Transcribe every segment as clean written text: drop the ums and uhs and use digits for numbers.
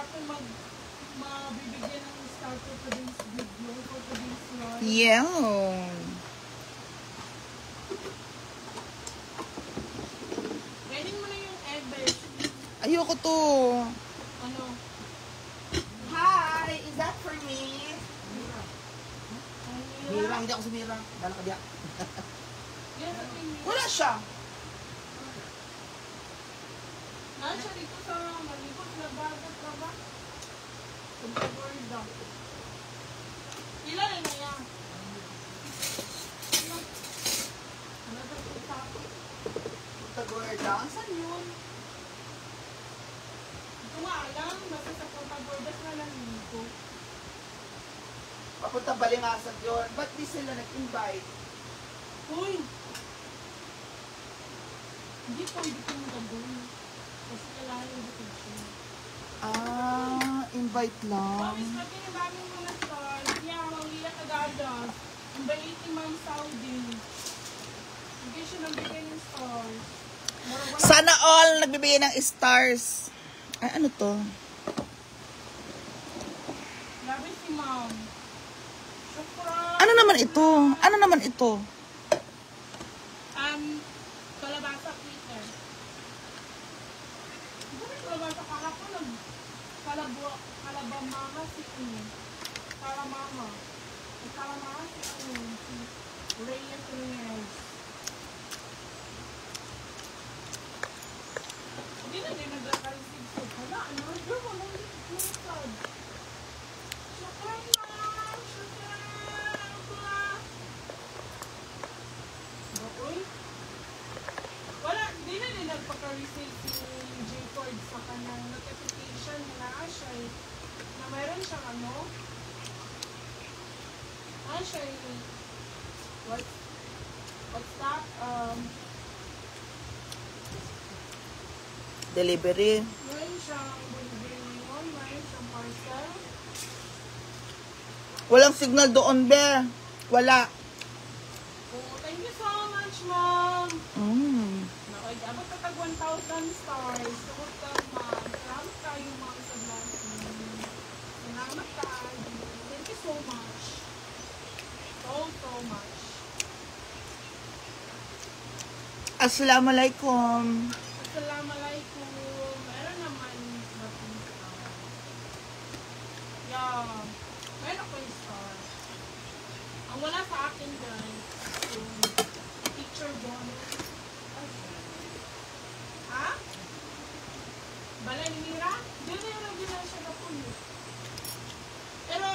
ako mabibigyan ng star for today's video, for today's live. Yeah. Ready mo na yung egg, besh. Ayoko to. Ano? Hi, is that for me? Mira, hindi ako si Mira. Dala ka diya. Yes, Wala siya. siya dito sa malibot na bagat na ba? Pagka-gorda. Ilan na yan? Ano ba ito sa akin? Pagka-gorda? Saan yun? Ito nga alam, basta sa pagka-gorda na lang dito. Papunta Balingasag yun. Ba't di sila nag-invite? Uy! Hindi pwede kong gagawin. Kasi kailangan yung vacation. Invite lang. Mawis pati yung daming mga stars. Yeah, mawila ka gagas. Ang bait ni Ma'am Saudi. Bigay siya ng bigay ng stars. Sana all nagbibigay ng stars. Ay, ano to? Grabe si Ma'am. Shukran. Ano naman ito? Ano naman ito? Kalabasa Peter. Bakit kalabasa kahapon? Kalabamama si Kalamama. Kalamama si Reyes Reyes. Hindi na din nagkakarisig sa pala. Ano? Girl, walang litad. Shukran na! Shukran! Bakoy? Wala, hindi na din nagpaka-receive si J-Ford sa kanyang notification na siya na mayroon siyang ano? Siya what's that? Delivery. Mayroon siyang delivery ngayon, mayroon siyang parcel. Walang signal doon, be. Wala. Oh, thank you so much, Mom. Abot ka tag 1,000 stars. Tukot ka, Ma'am. Salamat kayo, Ma'am, sa blessing. Salamat kayo. Thank you so much. So much. Assalamualaikum. Assalamualaikum. Meron naman natin star. Yeah. Meron ako yung star. Ang wala sa akin, guys, yung teacher bonus. Ha? Balay ni Mira? Hindi na siya na puno. Pero,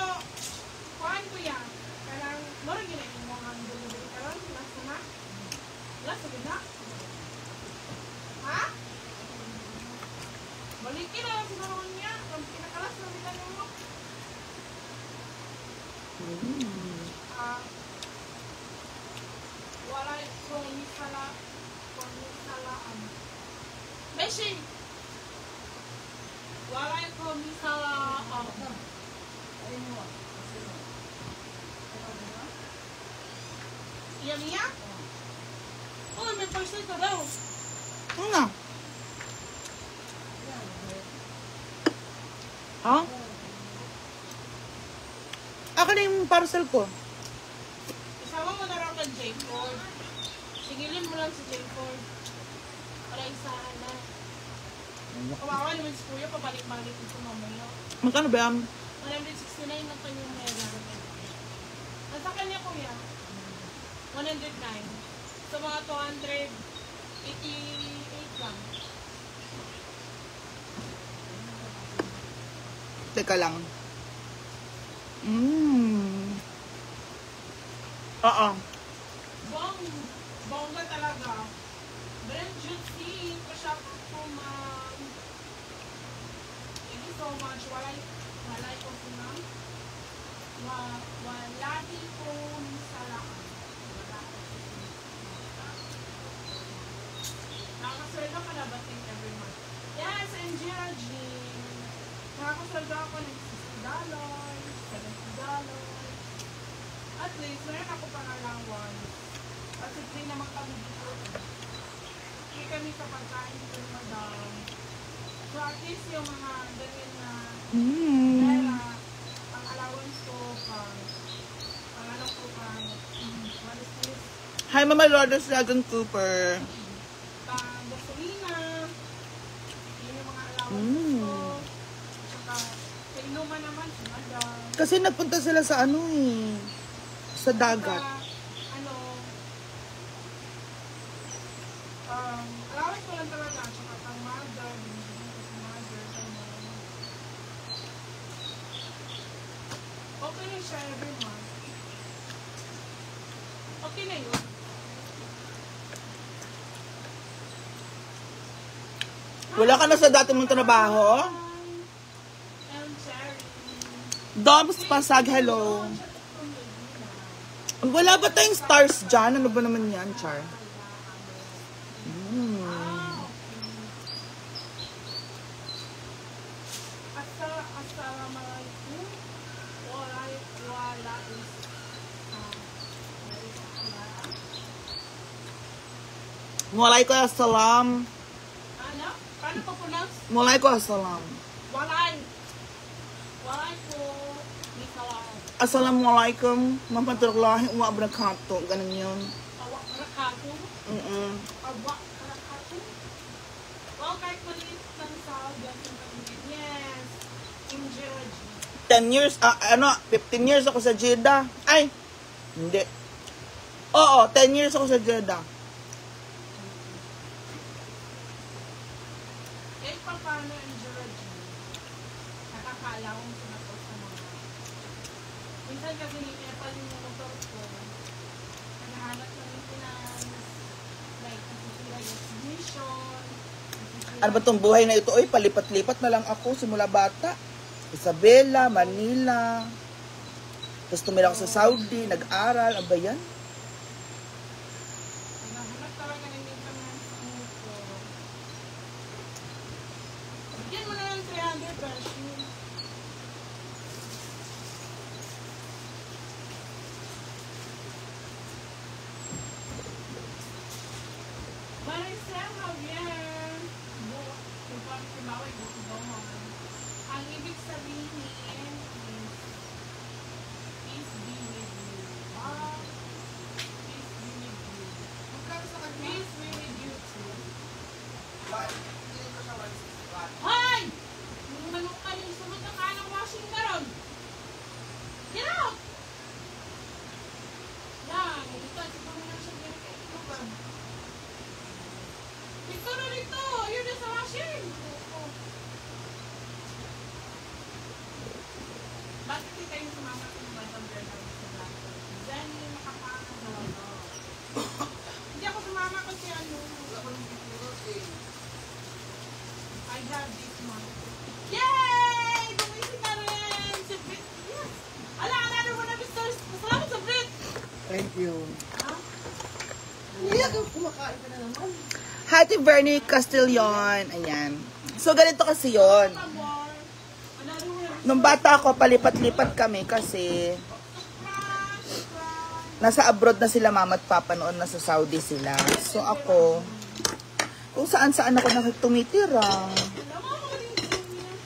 kuhaan ko yan. Kailang, marang ginayin mo ang delivery karon. Last na? Last na? Ha? Balikin na lang siguro niya. Kung pinakalas na nila mo. Wala kung misalaan. Beshi! Wala kung misalaan. Iya niya? Oh, may parcel ka daw. Ano? Ha? Ako na yung parcel ko. Isama mo na raw kang J4. Sigilin mo lang si J4. Para isahan na. Kawawa naman si Kuya, pabalik-balik ito mamaya. Magkano ba yan? 169 ang kanyang mega. Nasa kanya, Kuya? 109. Sa mga 288 lang. Teka lang. Oo. Bongga talaga. Brand Jutsi, pa-shop ko, Ma'am. Thank you so much. Walay ko si Ma'am. Walati ko salaan. Nakakasweldo ka na ba every month? Yes, Angela Jean. Nakakasweldo ako ng $60, $70. At least, meron ako pangalawan. Kasi free naman kami dito. Free kami sa pagkain dito ni Madam. So at least yung mga ganyan na Mm. Pang allowance ko, pang ano ko, what is this? Hi, Mama Lourdes Dragon Cooper. Pang gasolina. Yun yung mga allowance Mm. ko. Tsaka, sa inuman naman, sinada. Kasi nagpunta sila sa ano eh. Sa dagat. Ano, allowance ko lang talaga. Tsaka pang mother, binibigyan ko sa mother. Okay na siya every month. Okay na yun. Wala ka na sa dati mong trabaho? And Cherry. Dobbs Pasag, hello. Wala ba tayong stars dyan? Ano ba naman yan, Char? Assalamualaikum. Wala is Walaikum assalam. ano? Paano ko pronounce? Walaikum assalam. Walay ko. Mikawan. Assalamualaikum. Mapatulahi wa barakatuh. Ganun yun. Awak karakatu. Awak karakatu. Well, kahit maliit lang sa ganyan kami. Yes. In Georgia. 10 years, 15 years ako sa Jeddah. Ay, hindi. Oo, 10 years ako sa Jeddah. Kahit pa paano in Georgia, nakakaalawang ko na to sa mga. Minsan kasi epal yung motor ko. Naghahanap ng maintenance. Like, nasisira yung ignition. Ano ba tong buhay na ito? Oy, palipat-lipat na lang ako simula bata. Isabela, Manila. Tapos tumira ako sa Saudi, nag-aral. Ano ba yan? Naghahanap talaga ng maintenance ang motor. Bigyan mo na ng 300 pesos. Maricel Javier. Ang ibig sabihin is peace be with you. Wow. Peace be with you. Peace be with you too. Hoy! Manok ka yung sunod na kanang washing garon. Get out! Yan. Ito. Siguro na siya ganyan. Ito ba? Ito na dito. Yun na sa washing. Bakit hindi kayo sumama sa Madam Bernal sa Blackboard? Diyan yung makapana sa ano. Hindi ako sumama kasi ano. I have this one. Yay! Bumisip ka rin! Si Brit. Yes! Ala, another one of his stars. Salamat sa Brit! Thank you. Ha? Kumakain ka na naman. Hati Bernie Castillon. Ayan. So, ganito kasi yon. Pabor. Another one of his Nung bata ako, palipat-lipat kami kasi nasa abroad na sila mama at papa noon, nasa Saudi sila. So ako, kung saan-saan ako tumitira. Oh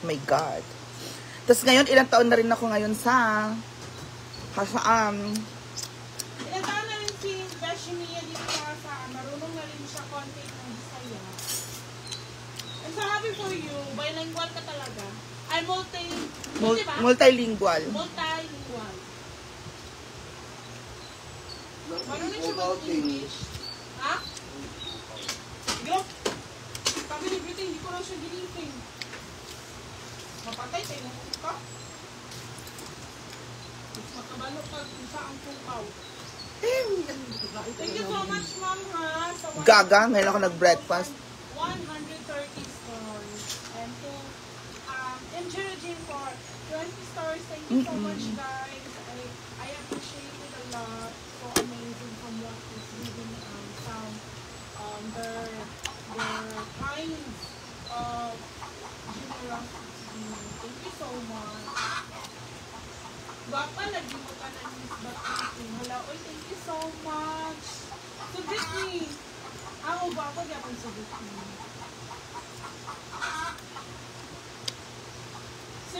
my God. Tapos ngayon, ilang taon na rin ako ngayon sa Hasaan. Ilan taon na rin si Beshimia dito sa marunong na rin siya konti ng Bisaya. I'm so happy for you. Bilingual ka talaga. Ay, diba? Multilingual. Multilingual. Marunong siya mag-English. Ha? Go! Sabi ni Brittany, hindi ko lang siya ginising. Mapatay tayo ng kuka. Makabalo ka kung saan kukaw. Thank you so much, Mom, ha? Sa Gaga, ngayon ako nag-breakfast. 130 stars. And to encouraging for 20 stars. Thank you so much, guys. I appreciate it a lot. So amazing from what is giving from their kinds of generosity. Thank you so much. Baka lagi mo ka na Miss Batiti. Hala, oy, thank you so much. So, Brittany. Ako ba? Ako di ako sa Brittany. Si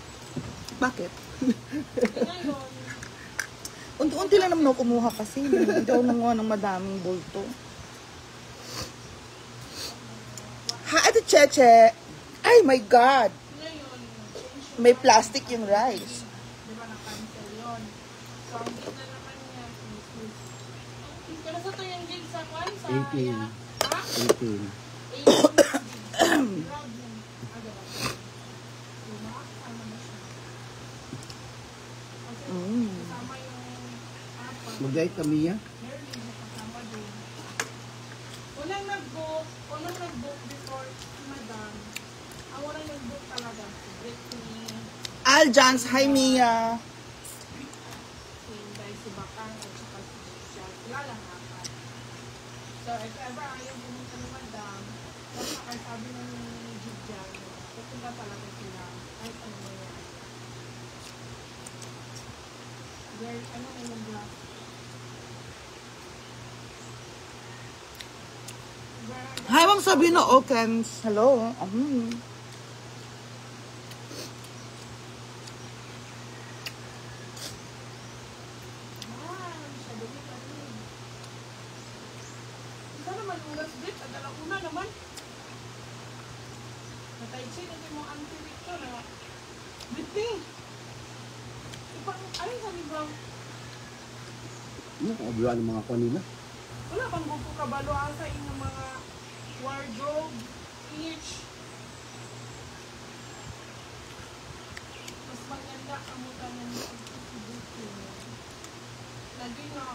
Bakit? Ngayon, Unti-unti lang naman ako kumuha kasi. Hindi ako nanguha ng madaming bulto. Ha, ito Cheche. Ay, my God. ngayon, change May plastic yung rice. Di ba na-cancel yun? So, ang gig na naman niya is kaya sa to yung gig sa kwan? Sa 18. Ha? 18. 18. Grabe. Diba? Sumakasama na siya. Kasi kasama yung apat. Mag-diet kami ya. Merly, nakasama din. Unang nag-book before si Madam. Ang unang nag-book talaga si Britney, Aljans, hi Mia. si Inday, si Bakang, at saka si Shell. Sila lang apat. So, if ever ayaw pumunta ni Madam, kasi sabi na ni Jidjan, pupunta talaga sila. Kahit ano na yan. Very, ano na yung glass? Hi, Ma'am Sabina Okens. Hello. Isa naman ulas bit, ang una naman. Nataychi na din mo auntie Victor na. Bitting! Ipang, alin sabi ba? Ano kung abulan ng mga kanina? Wala bang gupo kabalo asa yung mga wardrobe each. Mas maganda ang mukha ng pagkisibuti. Lagi na.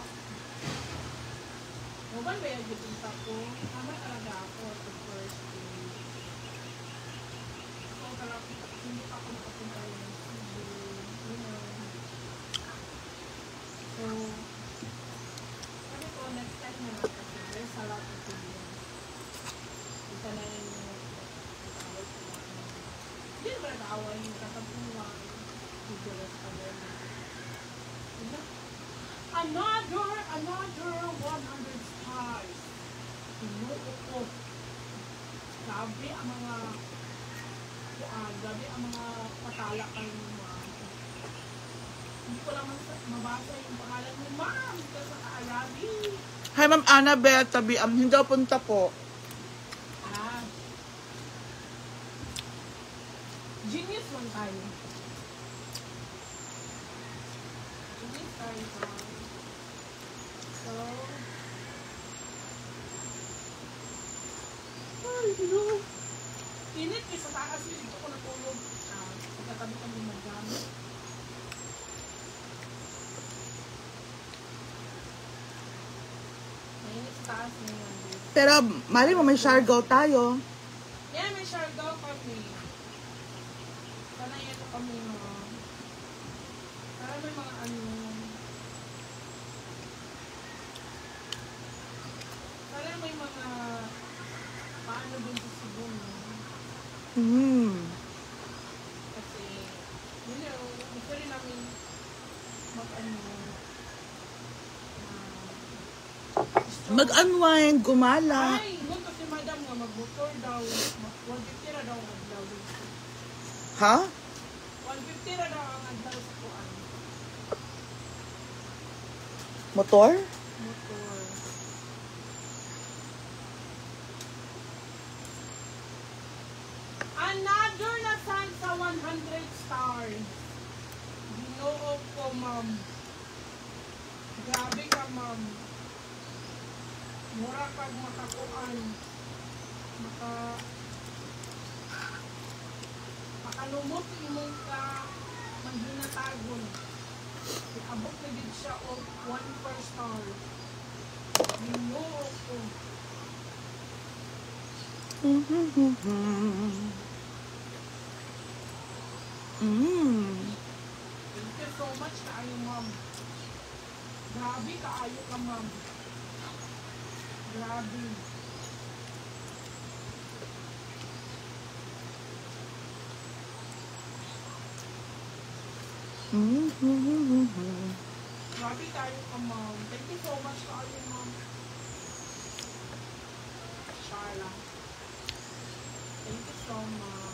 Huwag ba yung gipunta ko? Tama talaga ako sa first day. So talaga, hindi pa ako nakapunta yung Cebu. You know. So, sabi ko, next time na lang kasi there's a lot of things. Isa na yung nag-away sila. Hindi naman nag-away, nagkatapuan. Figures pa rin. Diba? Another 100 stars. Inuukot. Grabe ang mga patala kayo ng mga. Hindi ko lang mabasa yung pangalan mo, ma'am. Ito sa kaalabi. Hi, Ma'am Annabelle. Hindi ako punta po. Ah. Genius lang tayo. Genius tayo. So, ay, no. Init eh, sa taas yun. Dito ko natulog. Pagkatabi kami mag-gamit. Mainit sa taas ngayon. Pero, mali mo, may Siargao tayo. Yeah, may Siargao kami. Sana ito kami mga. Para may mga ano. Para may mga paano din sa Cebu. No? Kasi, you know, gusto rin namin mag-ano. Mag-unwind, gumala. Ay, yun kasi madam nga mag-motor daw. 150 na daw ang adlaw dito. Ha? 150 na daw ang adlaw sa kuan. Motor? Motor. Another na sign sa 100 stars. Ginoo ko, ma'am. Grabe ka, ma'am. Mura kag makakuan. Makalumot imong ka maghinatagon. Iabot na gid siya og 1 per star. Ginoo ko. Thank you so much kaayo, ma'am. Grabe kaayo ka, ma'am. Grabe. Grabe tayo ka, ma'am. Thank you so much kaayo, ma'am. Sharla. Thank you so much.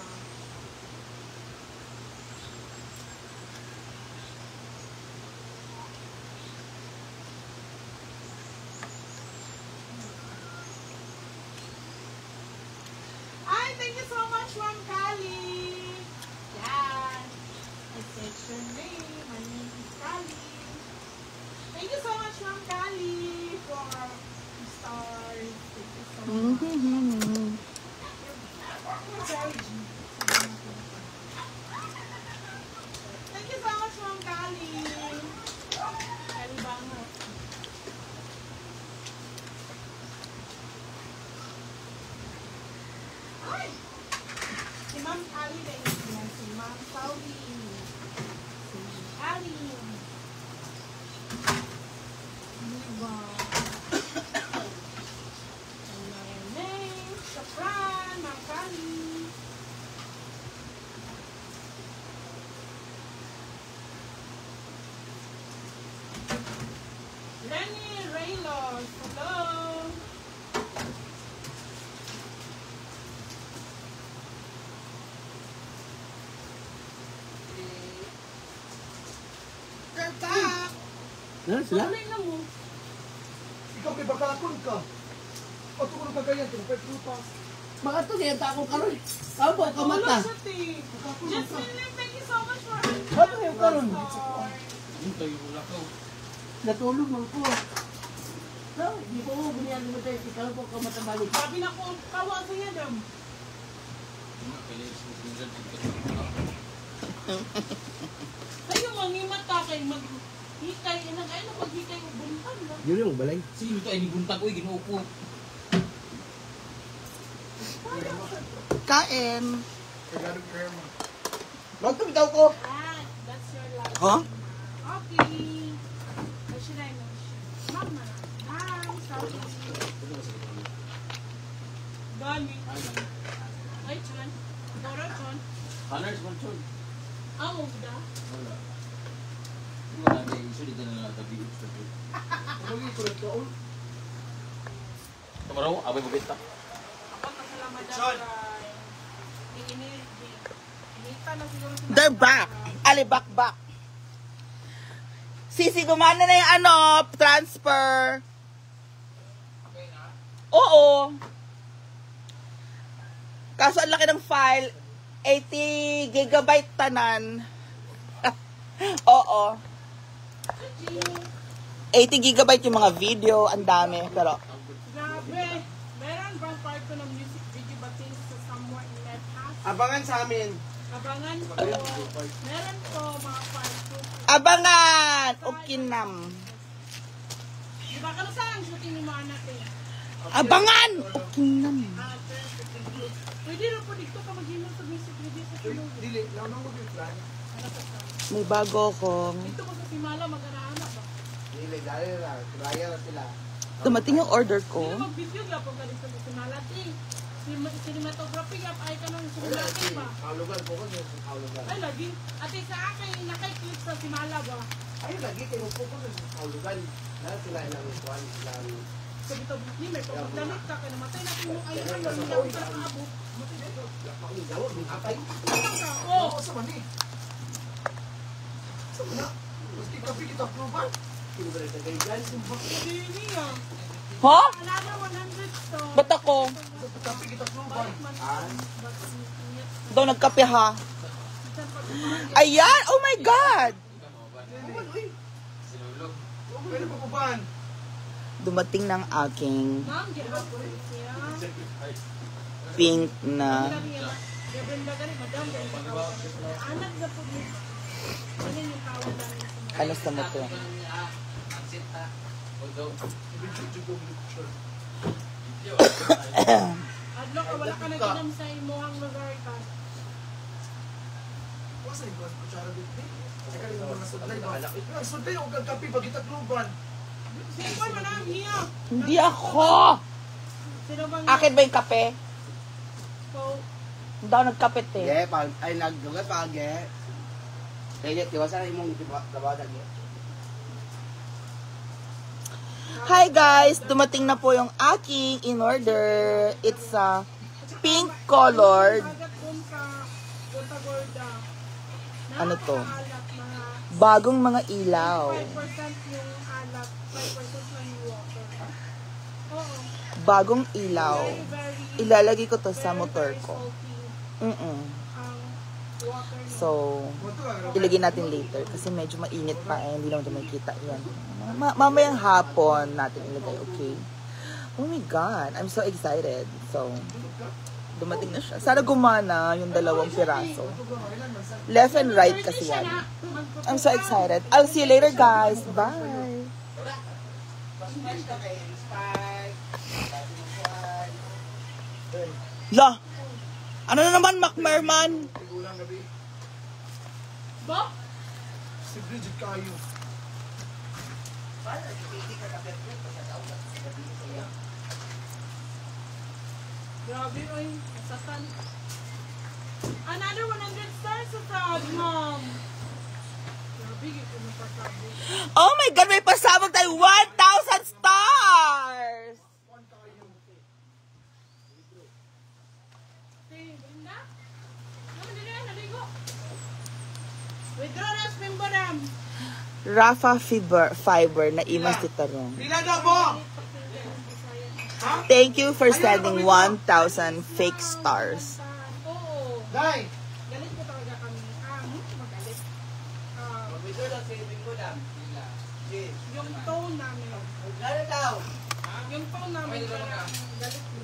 Thank you so much, Ma'am Kali. Kali banget. Ay! Si Ma'am Kali na yan. Si Ma'am Saudi. Si Ali. Diba? Mayonnaise, Safran, Ma'am Kali. Lenny Raylos, hello. They're back. Ano sila? Tuloy na mo. Ikaw kay bakalakon ka. O tukulong ka ganyan, kung pwede pa. Mga to, kaya takong karoon. Ako po, kamata. Tulog siya, te. Jasmine Lim, thank you so much for Ano yung karoon? Natulog mo po. No, hindi po mo bunyan mo tayo. Ikaw po kamata balik. Sabi na ko, kawa sa iya, dam. Kayo, mangimat ka kay maghikay. Ay, maghikay o buntan ba? Yun yung balay. Sino ito ay nibuntag ko, ginuupo. Kain. Kailangan prayer mo. Magtumitaw ko. Ah, that's your life. Huh? Okay. What should I mention? Mama. Hi, sorry. Gani. Ay, Chan. Dora, Chan. Honors man chod. Amo da. Wala. Wala na iso dito na lang tabi ito. Kumuli ko rin ka. Kamaraw, abay mabenta. Ako kasalamat Chan. Inita na siguro si They're back. Alibakbak. Sisi, gumana na yung transfer. Oo. Kaso ang laki ng file. 80 gigabyte tanan. Oo. 80 gigabyte yung mga video. Ang dami. Pero, Grabe. Meron bang part ko ng music video batin sa somewhere in that house? Abangan sa amin. Abangan ko. Meron ko mga part ko. abangan! Ukinam. Diba ka na saan shooting ni mga anak eh? Abangan! Ukinam. Pwede na po dito ka mag-ino sa music video sa tulog. Dili, naunang mo yung plan. May bago akong... Dito ko sa Simala mag-araanak ba? Dili, dali na. Raya na sila. Dumating yung order Hindi ko. na mag-video ka po ka dito sa Simala. Cinematography ka pa ay ka nang sumulatin ba? Kaulugan po ko sa kaulugan. Ay lagi. Ate sa akin, nakay-clip sa Simala ba? Ay, lagi kayo po ko sa kaulugan. Dahil sila ilang ikuan, ilang... Sa dito, ni may pagdalit ka, kaya namatay natin yung ayun. Hindi ka nakaabot. Pakinggawa, may atay. Oo. Oo, sa mani. Sa mana? Maski kapi kita proban. Kinubalit na kayo dyan. Hindi niya. Ha? Wala na 100 to. Ba't ako? Kapi kita proban. Balik man. Bakit niya? Daw nagkape ha? Ayan! Oh my God! Sinulog. Pwede pa proban. Dumating ng aking Ma'am, gihapon siya. pink na... Gabenda ka rin, madam. Anak na po niya. Ano yung tawag namin sa mga... Ano sa mo to? Adlo ka, wala ka nag-inam sa imuhang lugar ka. Wasa yung kwan, kutsara dito. Saka rin naman nasudlay ba? Sudlay o kapi pag kita proban. Sino man ang hiya? Hindi ako! Sino bang... Akin ba yung kape? So, Hindi ako nagkape eh. Ge, ay nagdugat pa, ge. Kaya tiwasan imong trabaho ge. Hi guys! Dumating na po yung aking in-order. It's a pink colored. Agat kung ka, punta gorda. Ano to? Nakakaalat mga Bagong mga ilaw. 5% yung alat, 5% lang yung water. Oo. Bagong ilaw. Very, very... Ilalagay ko to sa very, motor very ko. salty Mm-mm. ang water niya. So, ilagay natin later kasi medyo mainit pa eh. Hindi naman makikita yan. Mamayang hapon natin ilagay, okay? Oh my God, I'm so excited. So, dumating na siya. Sana gumana yung dalawang piraso. Left and right kasi yan. I'm so excited. I'll see you later, guys. Bye. La! Ano na naman, Macmerman? Tigulang gabi. Ba? Si Bridget kayo. Grabe, oy. Nasastan. Another 100 stars sa tag, mom. Grabe, ito na pasabi. Oh my God, may pasabog tayo 1,000 stars! Okay, Brenda? Naman din yan, naligo. Withdraw na, memberam. Rafa Fiber na imas ti Tarong. Pila na mo! Thank you for sending 1,000 fake stars. Oo. Dai! Galit ko talaga kami. Magalit. Mag-withdraw lang sa ibig ko dam. Pila. Yung tone namin. Lalo daw. Yung tone namin. Pwede lang ka. Galit mo.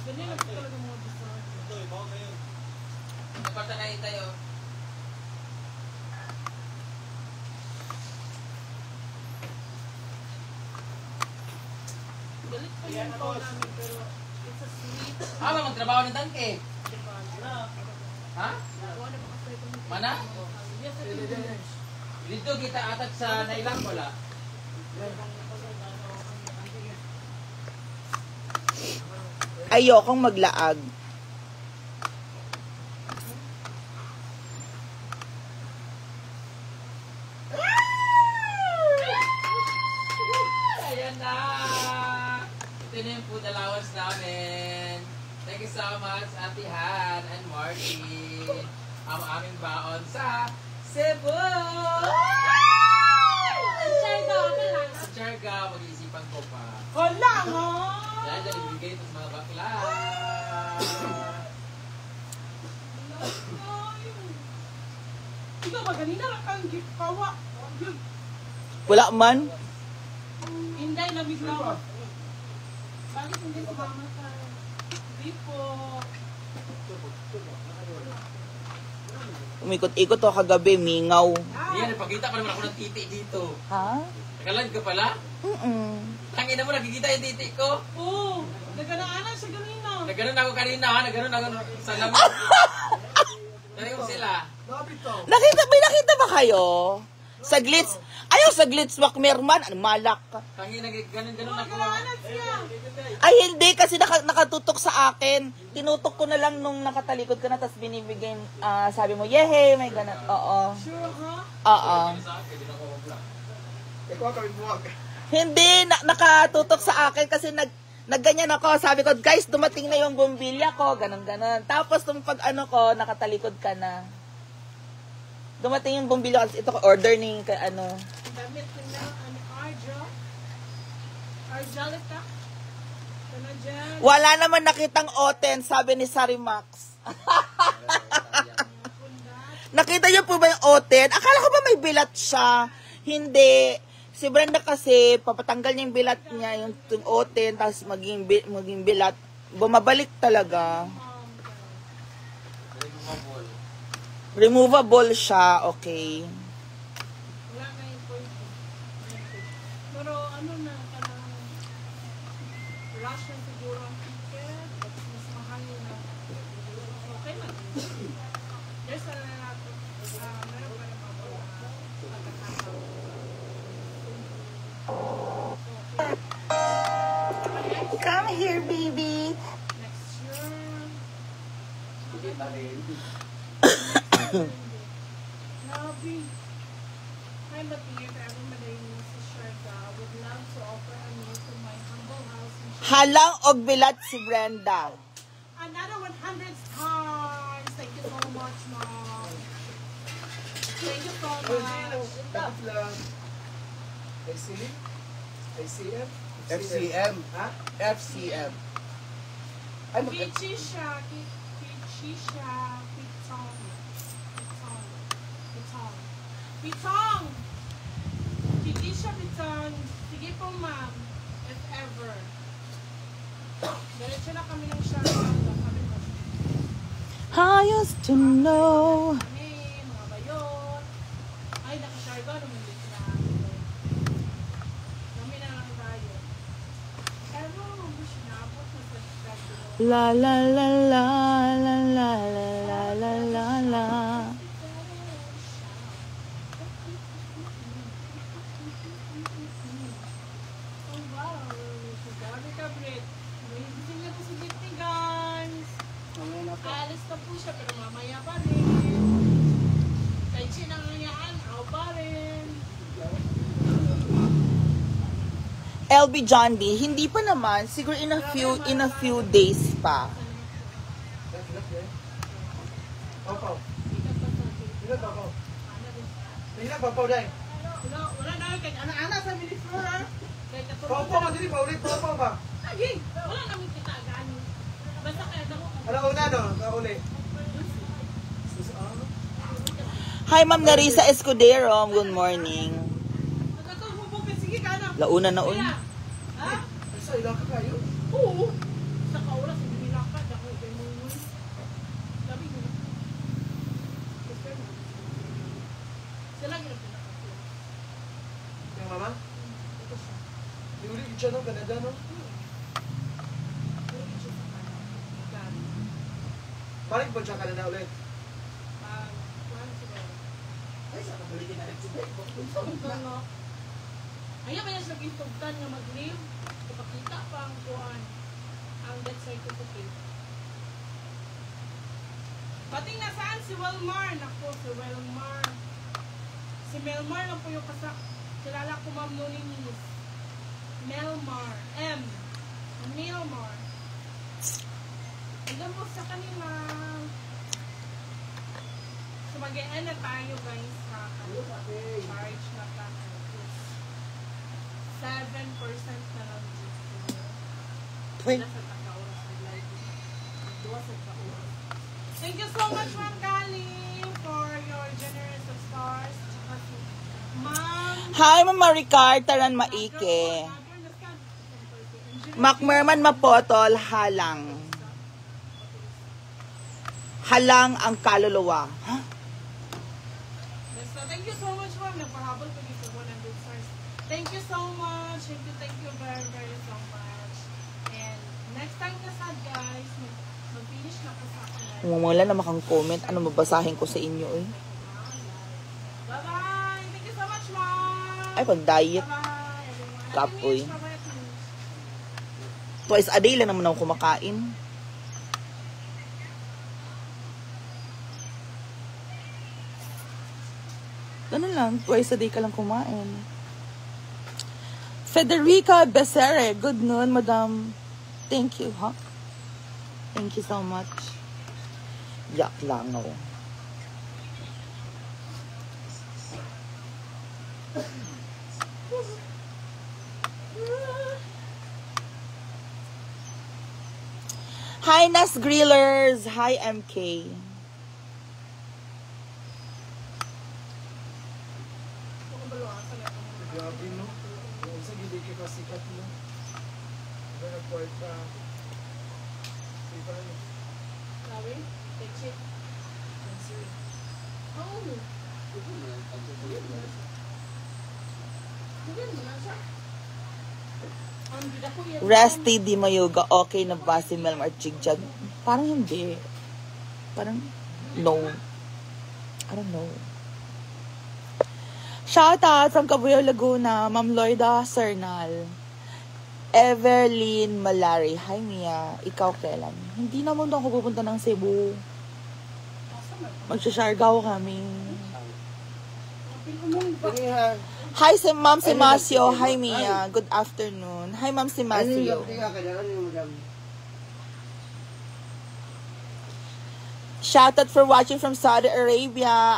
Ganyan lang talaga mo design. Napata na tayo. Galit ko yung tone namin pero it's a sweet. Magtrabaho ng tangke. Ha? Mana? Yes, I think. Dito kita atat sa nailang wala. Ayokong maglaag. Ayan na! Ito na yung food allowance namin. Thank you so much, Ate Han and Marty. Ang aming baon sa Cebu! Sa Charga, mag-iisipan ko pa. Hala nga! Yan, dyan ibigay ito sa mga bakla. Ikaw ba ganina lang kang gift kawa? Wala man. Inday, lamig lang. Bakit hindi sumama ka? Hindi po. Umikot-ikot ako kagabi, mingaw. Yan, ipakita pa naman ako ng titi dito. Ha? Nakalag ka pala? Tangina mo, nakikita yung titi ko. Oo. Nagkanaanan siya ganina. Nagganon ako kanina, ha? Nagganon ako sa lamig. Narinig mo sila. Lapit to. May nakita ba kayo? Sa glitz? Ayaw sa glitz, Macmerman. Ano, malak ka. Tangina, ganon-ganon ako. Nagkanaanan siya. Ay, hindi. Kasi nakatutok sa akin. Tinutok ko na lang nung nakatalikod ka na, tapos binibigay, sabi mo, yehe, may ganun. Oo. Sure, ha? Oo. Ikaw kami buwag. Hindi, nakatutok sa akin kasi nagganyan ako. Sabi ko, guys, dumating na yung bumbilya ko. Ganon-ganon. Tapos, nung pag ano ko, nakatalikod ka na. Dumating yung bumbilya ko. Ito ko, order ni, ano. Damit ko na, Arjo. Arjolita. Ito na dyan. Wala naman nakitang oten, sabi ni Sarimax. Nakita niyo po ba yung oten? Akala ko ba may bilat siya? Hindi. Si Brenda kasi, papatanggal niya yung bilat niya, yung oten, tapos maging bilat. Bumabalik talaga. Removable siya, okay. Wala na yung point. Pero ano na, kanang Russian siguro ang ticket. At mas mahal na. Okay na. There's a lot of, meron pa naman po Come here, baby. next year. Nabi. Hi, Mati. If ever Maday needs to share that, would love to offer a meal to my humble house in Halang og bilat si Brenda. Another 100 stars. Thank you so much, Mom. Thank you so much. Lapit lang. ICM? ICM? FCM. Ha? FCM. Ay, Kichisha. Kichisha. Pitong. Pitong. Kichisha, pitong. Sige po, Ma'am. If ever. Diretso na kami ng Sharjah. Kami ko. I used to know. Kami, mga bayon. Ay, naka-Sharjah naman dito na. Kami na lang tayo. Pero, sinabot na sa Sharjah. La la la la la la la la la la. Oh, wow. Grabe ka, Brit. May gising na po si Brit ni guys. Alis na po siya, pero mamaya pa rin. Kahit sinangayaan, ako pa rin. LB John B, hindi pa naman, siguro in a few days pa. Papaw. Ilan papaw? Ilan papaw dahil? Wala na, kahit anak-anak sa minisflor, ha? Kahit katulog Papaw ka dili, paulit papaw ba? Ay, wala namin kita gani. Basta kaya ako. Ano una no? Kauli. Hi Ma'am Narisa Escudero, good morning. Nagkatulog mo pa, sige ka na. Launa na un. Ha? Ay, sa ilang ka kayo? Oo. Sa kaulas, hindi nilakad. Ako kay Mumoy. Sabi ko. Sila yung pinakatulog. Yung mama? Ito siya. Di uli siya no? Canada no? Ito siya sa kanan. Gani. Balik ba siya Canada ulit? Kuhan siguro. Ay, sa kabalikin na rin siya. Tugtan no. Ayaw kaya sa gintugtan nga mag-live. Ipakita pa ang kuhan. Ang death certificate. Pating nasaan si Wilmar? Naku, si Wilmar. Si Melmar na po yung kilala ko ma'am no ni Miss. Melmar. Melmar. Hanggang po sa kanila. So mag-e-end na tayo guys sa charge na tayo. 7% na lang dito. Wala sa takaoras ng live. Duwa sa takaoras. Thank you so much Ma'am Kali for your generous of stars. Tsaka si Ma'am Hi Ma'am Maricar, taran maike. Macmerman mapotol, halang. Halang ang kaluluwa. Huh? So, thank you so much, ma'am. Nagpahabol ko dito 100 stars. Thank you so much. Thank you very, very so much. And next time na sad, guys, mag-finish na po sa akin. Wala na makang comment. Ano mabasahin ko sa inyo eh. Bye-bye. Thank you so much, ma'am. Ay, pag-diet. Bye-bye, everyone. Kapoy. Bye-bye, please. Twice a day lang naman ako kumakain. Ganun lang, twice a day ka lang kumain. Federica Becerre, good noon, madam. Thank you, ha? Thank you so much. Yak lang ako. Hi, Nas Grillers. Hi, MK. Grabe no? Kung sa gili ka kasikat mo. Diba nagkwarta? Diba no? Sorry? Take it. Oh. Bigyan mo na siya. Resty Di Mayoga, okay na ba si Melmar Jigjag? Parang hindi. Parang no. I don't know. Shout out from Cabuyao, Laguna, Ma'am Lloyda Cernal. Everlyn Malari. Hi Mia, ikaw kailan? Hindi naman ako pupunta ng Cebu. Magsasargaw kami. Hi si Ma'am Simasio. Hi Mia. Good afternoon. Hi Ma'am Simasio. Shout out for watching from Saudi Arabia.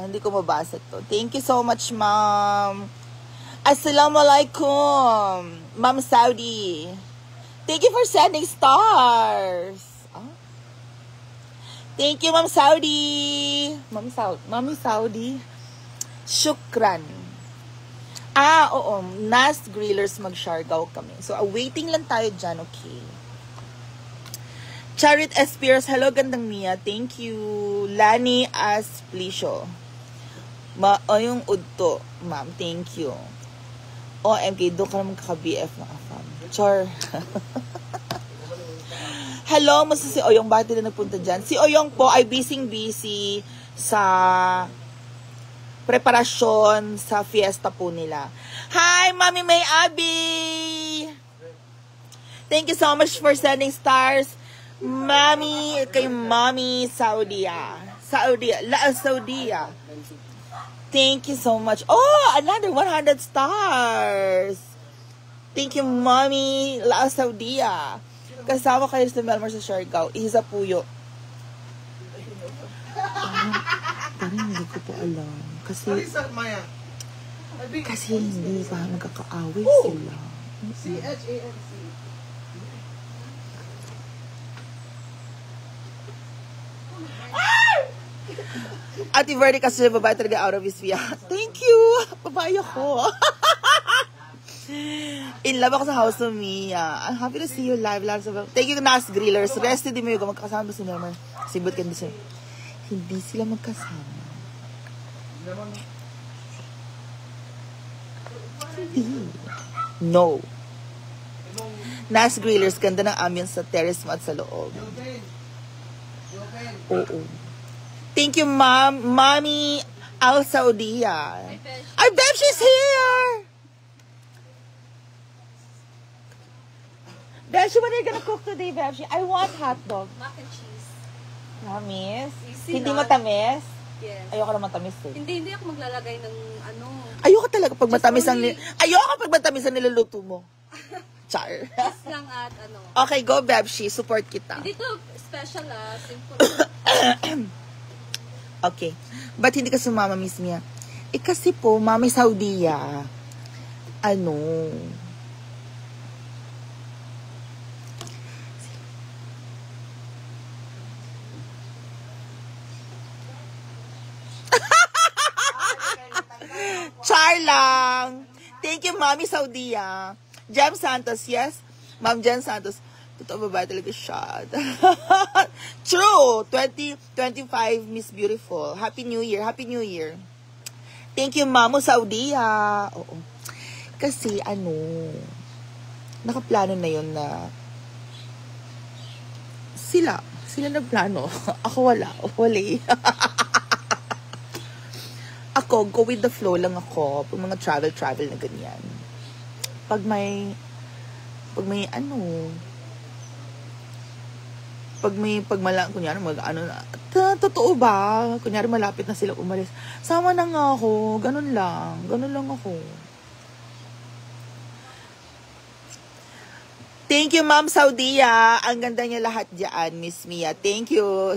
Hindi ko mabasa to. Thank you so much, Ma'am. Assalamualaikum, Ma'am Saudi. Thank you for sending stars. Thank you, Ma'am Saudi. Mami Saudi. Shukran. Oo. Nas Grillers mag-Siargao kami. So, waiting lang tayo dyan, okay? Charit Espiros, hello, gandang Mia. Thank you. Lani Asplicio. Yung udto, ma'am. Thank you. OMG, doon ka naman kaka-BF na afam. Char. Hello, musta si Oyong? Bakit na nagpunta dyan? Si Oyong po ay busy sa preparasyon sa fiesta po nila. Hi, Mami May Abby! Thank you so much for sending stars. Mami, kay Mami Saudia. Saudia. Thank you so much. Oh, another 100 stars. Thank you, Mami La Saudia. Kasama kayo sa Melmar sa Siargao. Isa Puyo. Parang hindi ko po alam. Kasi hindi pa magkakaaway sila. CHANC. Ate Verdi kasi babae talaga out of his via. Thank you! Babae ako. In love ako sa House of Mia. I'm happy to see you live. Thank you, Nas Grillers. Rested din mo yung magkakasama si Melmar. Sibot ka siya. Hindi sila magkasama. Hindi. No. Nas Grillers, ganda ng ambience sa terrace mo at sa loob. Oo. Thank you, Mom. Mommy Al Saudia. Ay, Bev, she's here! Bev, what are you gonna cook today, Bev? I want hot dog. Mac and cheese. Tamis? Easy Hindi lang. matamis? Yes. Ayoko na matamis eh. Hindi ako maglalagay ng ano. Ayoko talaga pag Just matamis ang only- ayoko pag matamis ang niluluto mo. Char. Just lang at ano. Okay, go Bebshi. Support kita. Hindi to special simple. Okay. Ba't hindi ka sumama, Miss Mia? Kasi po, Mami Saudia, char lang. Thank you, Mami Saudia. Jem Santos, yes? Ma'am Jem Santos. Totoo babae talaga siya. True! 2025, Miss Beautiful. Happy New Year. Happy New Year. Thank you, Mamo Saudia. Oo. Kasi, nakaplano na yun na sila nagplano. Ako wala. Wali. Ako, go with the flow lang ako. Pag mga travel na ganyan. Pag may kunyari totoo ba? Kunyari malapit na sila umalis. Sama na nga ako. Ganun lang ako. Thank you, Ma'am Saudia. Ang ganda niya lahat dyan, Miss Mia. Thank you.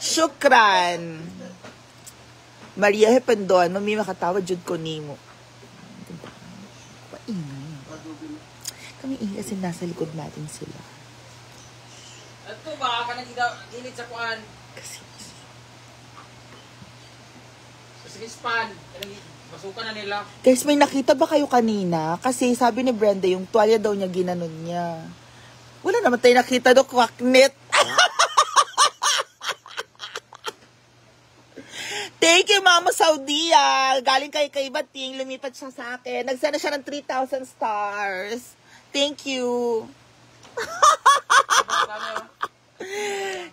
Shukran. Maria Hependon. Mami makatawa, Jude Conimo. Paingay. Kami ingay kasi nasa likod natin sila. Ito ba? Ka nag-init sa kuan. Kasi, Sige, span. Masukan na nila. guys, may nakita ba kayo kanina? Kasi sabi ni Brenda, yung tuwalya daw niya ginanon niya. Wala naman tayo nakita do, kwaknit. Thank you, Mama Saudia. Galing kay Bating, lumipat siya sa akin. Nagsana siya ng 3,000 stars. Thank you.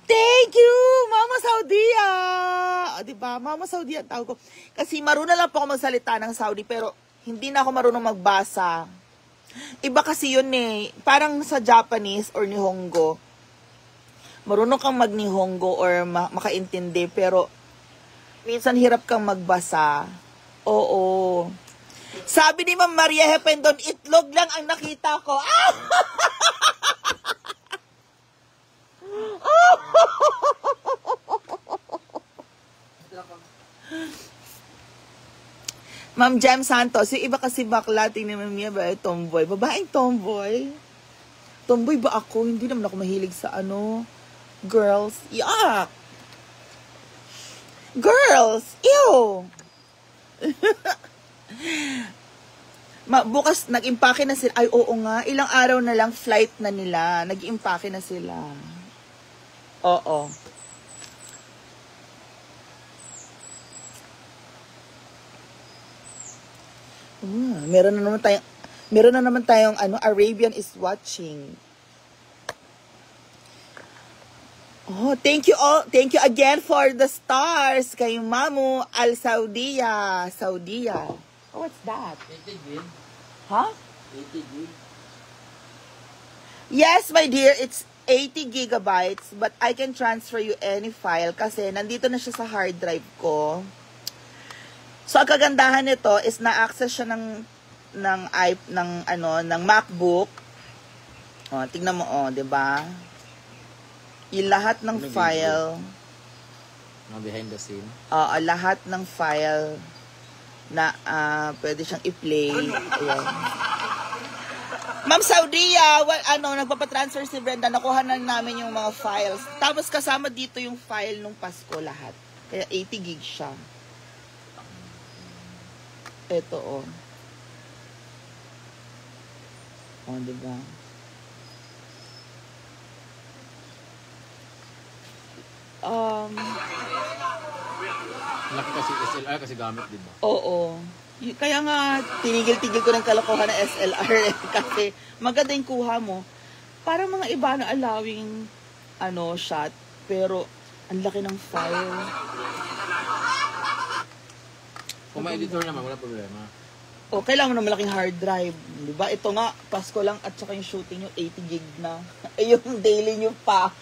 Thank you, Mama Saudia. O, diba? Mama Saudia ang tawag ko. Kasi marunong lang po ako magsalita ng Saudi, pero hindi na ako marunong magbasa. Iba kasi yun eh. Parang sa Japanese or Nihongo. Marunong kang mag-Nihongo or makaintindi, pero minsan hirap kang magbasa. Oo. Sabi ni Ma'am Maria Hependon, itlog lang ang nakita ko. Ah! Ma'am Jem Santos, yung iba kasi bakla, tingnan mo niya ba, tomboy. Babaeng tomboy. Tomboy ba ako? Hindi naman ako mahilig sa girls. Yuck! Girls! Ew! Bukas, nag-impake na sila. Ay, oo nga. Ilang araw na lang, flight na nila. Nag-impake na sila. Oo. Meron na naman tayong Arabian is watching. Oh, thank you all. Thank you again for the stars kay Mamu Al Saudia. Oh, what's that? 80 gig. Huh? 80 gig. Yes, my dear, it's 80 gigabytes, but I can transfer you any file kasi nandito na siya sa hard drive ko. So, ang kagandahan nito is na-access siya ng MacBook. Oh, tingnan mo, oh, 'di ba? Yung lahat ng file. Mga behind the scene. Oo, lahat ng file na pwede siyang i-play. Ayan. Ma'am Saudia, nagpapatransfer si Brenda, nakuha na namin yung mga files. Tapos kasama dito yung file nung Pasko lahat. Kaya 80 gig siya. Ito, oh. Oh, diba? Laki kasi SLR kasi gamit, di ba? Oo. Kaya nga, tinigil-tigil ko ng kalokohan ng SLR kasi maganda yung kuha mo. Para mga iba na allowing shot, pero ang laki ng file. Kung may editor naman, wala problema. O, kailangan mo ng malaking hard drive. Di ba? Ito nga, Pasko lang at saka yung shooting nyo, 80 gig na. Yung daily nyo pa.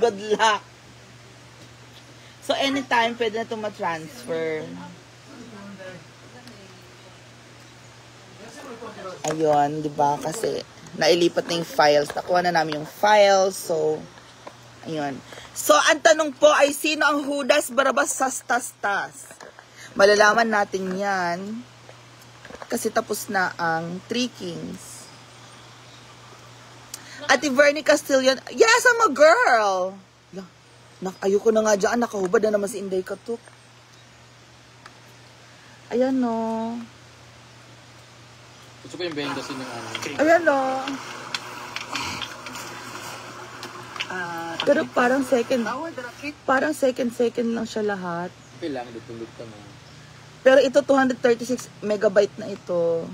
Good luck. So, anytime, pwede na itong ma-transfer. Ayun, di ba? Kasi, nailipat na yung files. Nakuha na namin yung files. So, ayun. So, ang tanong po ay, sino ang Judas Barabas Sastastas? Malalaman natin yan. Kasi tapos na ang Three Kings. Ate Vernie Castillion, yes, I'm a girl. Ayoko na nga dyan, nakahubad na naman si Inday Katuk. Ayan, no. Gusto ko yung behind the scene ng Ayan, no. Pero parang second lang siya lahat. Okay lang, dutong-dutong mo. Pero ito, 236 megabyte na ito.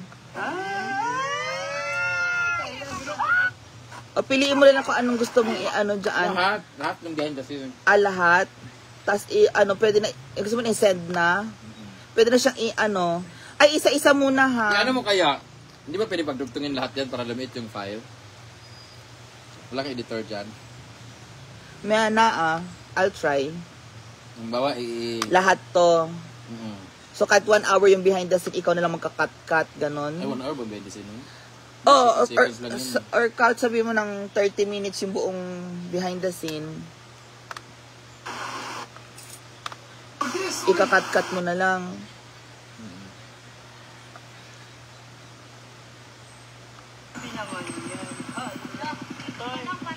O, piliin mo lang kung anong gusto mong dyan. Lahat ng behind the scene. Lahat. Tapos, pwede na, gusto mo na i-send na. Pwede na siyang ay, isa-isa muna, ha. Ano mo kaya? Hindi ba pwede pagdugtungin lahat yan para lumit yung file? Wala kang editor dyan. May I'll try. Ang bawa, Lahat to. So, kahit 1 hour yung behind the scene, ikaw na lang magka-cut-cut, ganon. Ay, 1 hour ba behind the scene? Oh, or kahit sabi mo ng 30 minutes yung buong behind the scene. Ika-cut-cut mo na lang.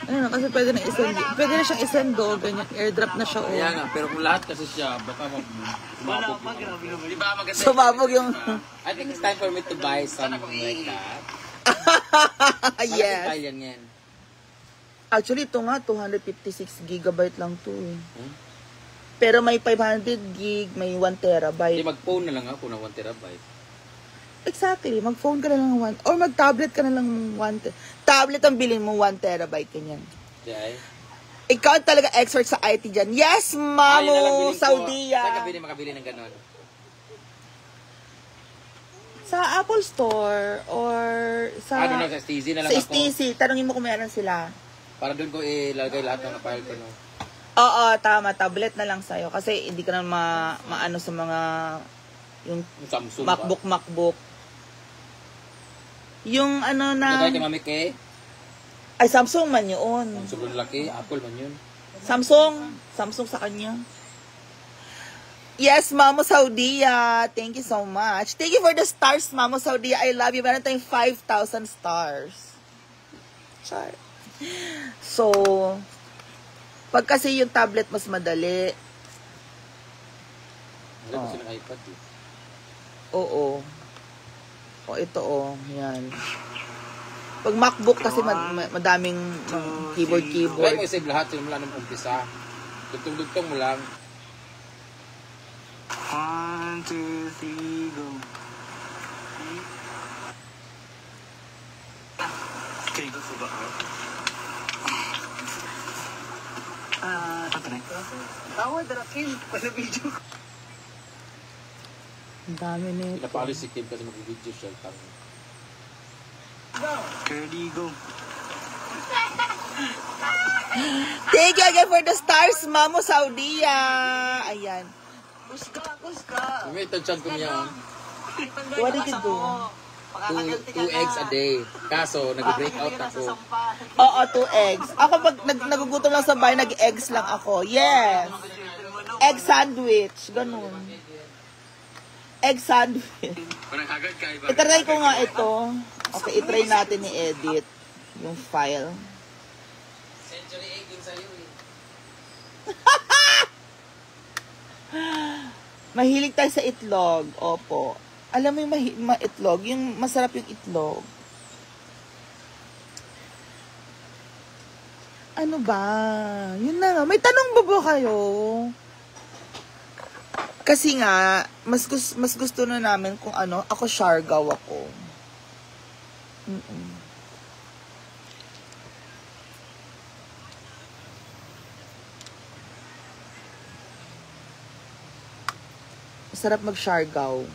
Ayun, kasi pwede na i-send. Pwede na siyang i-send do, ganyan. Airdrop na siya. Kaya nga, pero kung lahat kasi siya, baka sumabog. Di ba maganda? Sumabog yung... I think it's time for me to buy something like that. Yes. File yan. Actually, ito nga, 256 gigabyte lang to eh. Pero may 500 gig, may 1 terabyte. Hindi, mag-phone na lang ako ng 1 terabyte. Exactly. Mag-phone ka na lang 1, or mag-tablet ka na lang 1. Tablet ang bilhin mo, 1 terabyte kanyan. Yeah. Ikaw talaga expert sa IT dyan. Yes, Mamu Saudia. Saan ka makabili ng ganon? Sa Apple Store or sa... Sa STZ na lang sa ako. Sa STZ. Tanungin mo kung meron sila. Para doon ko ilagay lahat ng file ko, no? Oo, tama. Tablet na lang sa'yo. Kasi hindi ka na maano sa mga... Yung Samsung MacBook. Yung na... Nagay kay Mami Kay? Ay, Samsung man yun. Sobrang laki. Apple man yun. Samsung sa kanya. Yes, Mama Saudia. Thank you so much. Thank you for the stars, Mama Saudia. I love you. Meron tayong 5,000 stars. Char. So, pag kasi yung tablet mas madali. Wala kasi ng iPad eh. Oo. O, ito o. Yan. Pag MacBook kasi madaming Try keyboard. mo isave lahat, simula ng umpisa. Dugtong-dugtong mo lang. 1, 2, 3, go. Okay, go for the tawad na kin para video. Ang dami nito. Pinapalis si Kim kasi mag-video siya. Curly, go. Thank you again for the stars, Mamo Saudia. Ayan. Kuska. May tansyan ko niya. What did you do? 2 eggs a day. Kaso, nag-break out ako. Oo, 2 eggs. Ako pag nagugutom lang sa bahay, nag-eggs lang ako. Yes. Egg sandwich. Ganun. Egg sandwich. Itry ko nga ito. Okay, itry natin ni Edit yung file. Century egg yun sa'yo eh. Mahilig tayo sa itlog. Opo. Alam mo yung itlog? Yung masarap yung itlog. Ano ba? Yun na nga. May tanong ba ba kayo? Kasi nga, mas gusto na namin kung ano, ako Siargao ako. Masarap mag-Siargao.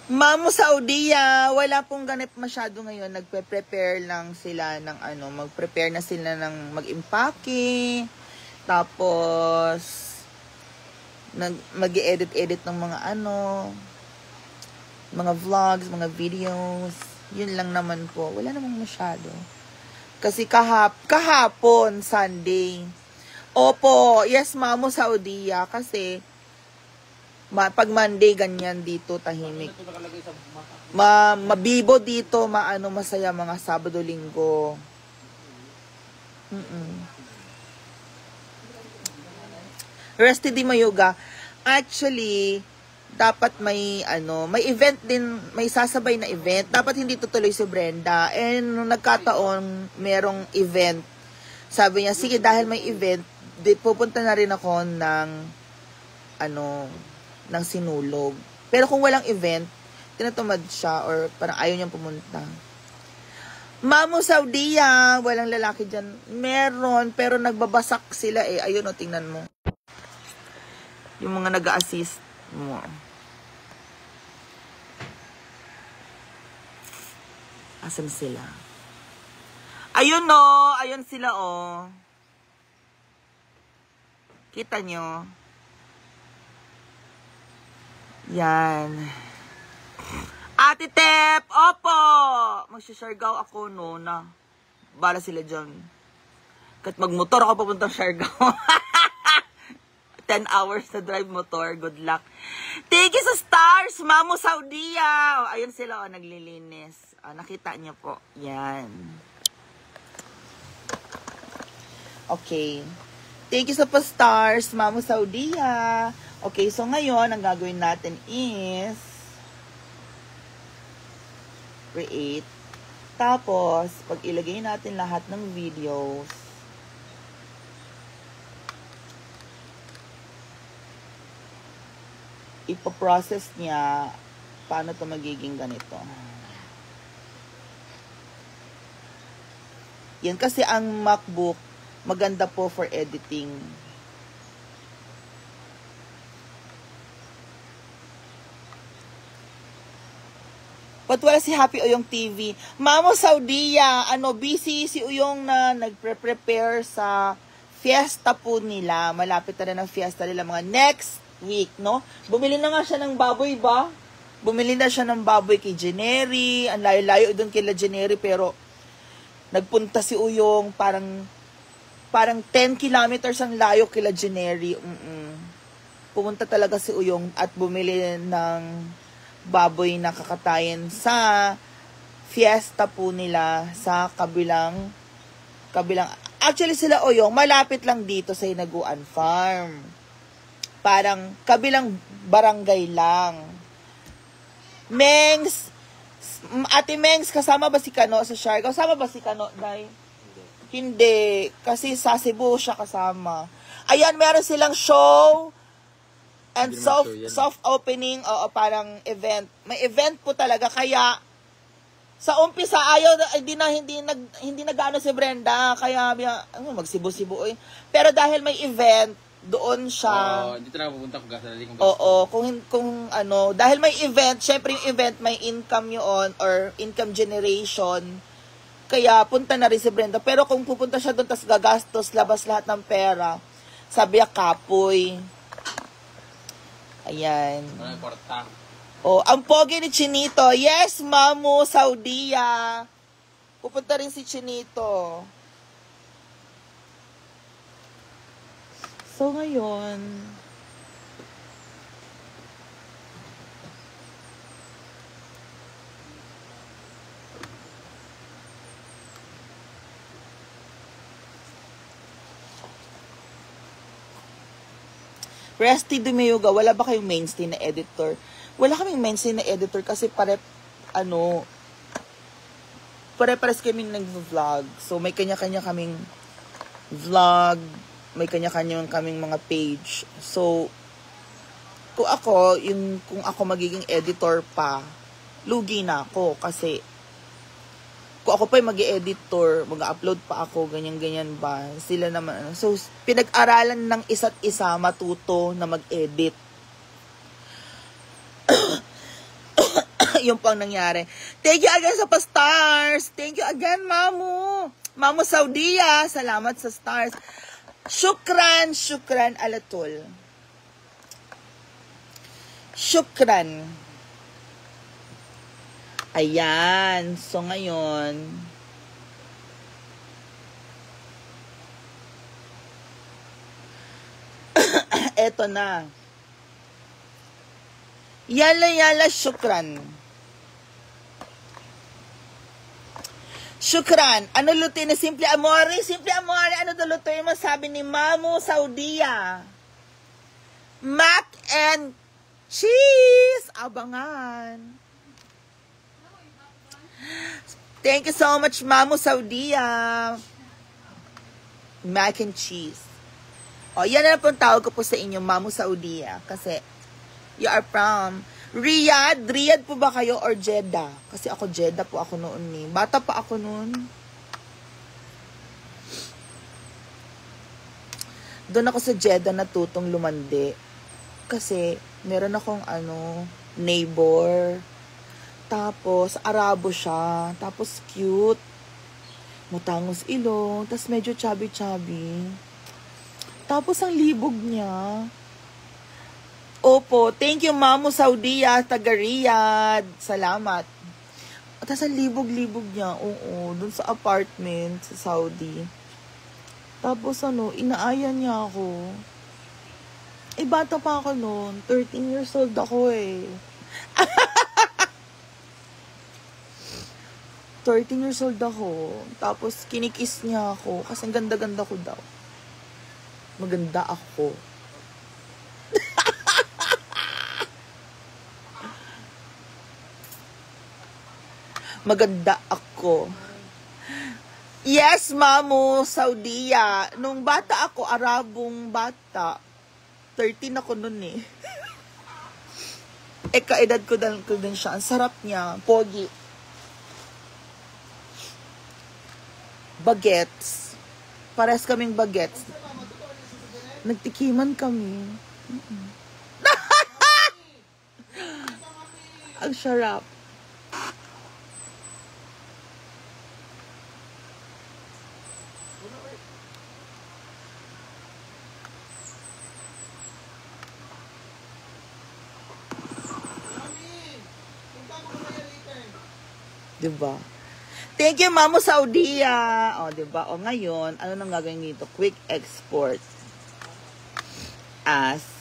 Mamo Saudia, wala pong ganit masyado ngayon. Nagpe-prepare lang sila ng ano, mag-prepare na sila ng mag-impake. Tapos mag-edit ng mga ano, mga vlogs, mga videos. Yun lang naman po. Wala namang masyado. Kasi kahapon, Sunday. Opo, yes, Mamo Saudia. Kasi pag Monday, ganyan dito, tahimik. Mabibo dito, masaya mga Sabado, Linggo. Resty di Mayuga. Actually, dapat may event din, may sasabay na event. Dapat hindi tutuloy si Brenda. And nung nagkataon, merong event. Sabi niya, sige, dahil may event, pupunta na rin ako ng Sinulog. Pero kung walang event, tinatumad siya or parang ayaw niyang pumunta. Mamo Saudia, walang lalaki dyan. Meron, pero nagbabasak sila eh. Ayun o, tingnan mo. Yung mga nag-a-assist mo. Asan sila? Ayun o, ayun sila o. Kita nyo? Yan. Ate Tep, opo! Magsha-Siargao ako, no, na. Bala sila dyan. Kahit magmotor ako papuntang Siargao. 10 hours na drive motor. Good luck. Thank you sa stars, Mamo Saudia. Ayun sila, naglilinis. Nakita niyo po. Yan. Okay. Thank you sa pa-stars, Mamo Saudia. Okay, so ngayon, ang gagawin natin is create. Tapos, pag ilagay natin lahat ng videos, ipoprocess niya paano to magiging ganito. Yan kasi ang MacBook, maganda po for editing. But wala si Happy Uyong TV. Mamo Saudia, busy si Uyong na nagpre-prepare sa fiesta po nila. Malapit na rin ang fiesta nila mga next week, no? Bumili na nga siya ng baboy ba? Bumili na siya ng baboy kay Jeneri. Ang layo-layo doon kay Jeneri, pero nagpunta si Uyong parang 10 kilometers ang layo kay Jeneri. Pumunta talaga si Uyong at bumili ng baboy na kakatayin sa fiesta po nila sa Kabilang, actually sila Oyong, malapit lang dito sa Hinaguan Farm. Parang kabilang barangay lang. Mengs, Ate Mengs, kasama ba si Kano sa Siargao? Kasama ba si Kano, Day? Hindi. Kasi sa Cebu siya kasama. Ayan, meron silang show and soft opening, o parang event. May event po talaga, kaya sa umpisa ayaw hindi nagano si Brenda, kaya magsibo-sibo eh. Pero dahil may event, doon siya. Dito na pupunta ko gasalali kung Oo, kung ano, dahil may event, syempre yung event may income yun or income generation. Kaya punta na rin si Brenda. Pero kung pupunta siya doon tas gagastos, labas lahat ng pera, sabi niya kapoy. Ayan. Ano porta? Oh, ang pogi ni Chinito. Yes, Mamu, Saudia. Pupunta rin si Chinito. So, ngayon, Resty Dumeyuga, wala ba kayong mainstay na editor? Wala kaming mainstay na editor kasi pare-pares kaming nag-vlog. So, may kanya-kanya kaming vlog, may kanya-kanya kaming mga page. So, kung ako magiging editor pa, lugi na ako kasi kung ako pa yung mag-editor, mag-upload pa ako, ganyan-ganyan ba, sila naman. So, pinag-aralan ng isa't isa matuto na mag-edit. Yung pang nangyari. Thank you again sa pa-stars. Thank you again, Mamu. Mamu Saudia. Salamat sa stars. Shukran alatul. Shukran. Ayan. So, ngayon, eto na. Yala, shukran. Shukran. Ano lutuin na simple amore? Simple amore, ano lutuin mo? Sabi ni Mamu Saudia. Mac and cheese. Abangan. Thank you so much, Mamu Saudia. Mac and cheese. O, yan na po ang tawag ko po sa inyo, Mamu Saudia. Kasi, you are from Riyadh. Riyadh po ba kayo or Jeddah? Kasi ako Jeddah po ako noon eh. Bata pa ako noon. Doon ako sa Jeddah natutong lumandi. Kasi, meron akong neighbor. Tapos, Arabo siya. Tapos, cute. Matangos ilong. Tapos, medyo chubby-chubby. Tapos, ang libog niya. Opo. Thank you, Mamu Saudia. Taga Riyadh. Salamat. Tapos, ang libog-libog niya. Oo. Dun sa apartment sa Saudi. Tapos, inaaya niya ako. Bata pa ako noon. 13 years old ako eh. 13 years old ako. Tapos, kinikiss niya ako. Kasi ang ganda-ganda ko daw. Maganda ako. Maganda ako. Yes, Mamu, Saudia. Nung bata ako, Arabong bata. 13 ako nun eh. Kaedad ko din siya. Ang sarap niya. Pogi. Bagets. Pares kaming bagets. Nagtikiman kami. Ang sarap. Diba? Thank you, Mamu Saudia. O, diba? O, ngayon, ano nang gagawin dito? Quick export. As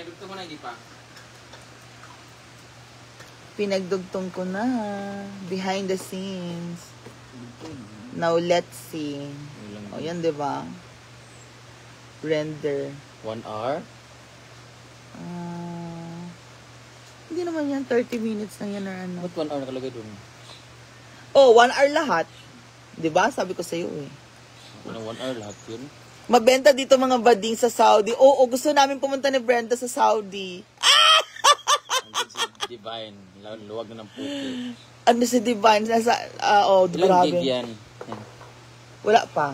Pinagdugtong mo na, hindi pa. Pinagdugtong ko na. Behind the scenes. Now, let's see. O, yan, di ba? Render. 1 hour? Hindi naman yan. 30 minutes na yan or ano. Ba't 1 hour nakalagay doon? Oh, 1 hour lahat. Di ba? Sabi ko sa'yo eh. Ano, 1 hour lahat yun? Mabenta dito mga bading sa Saudi. Oo, gusto namin pumunta ni Brenda sa Saudi. Andun si Divine. Luwag na ng puti. Ano si Divine? Ilang gig grabe. yan? Wala pa.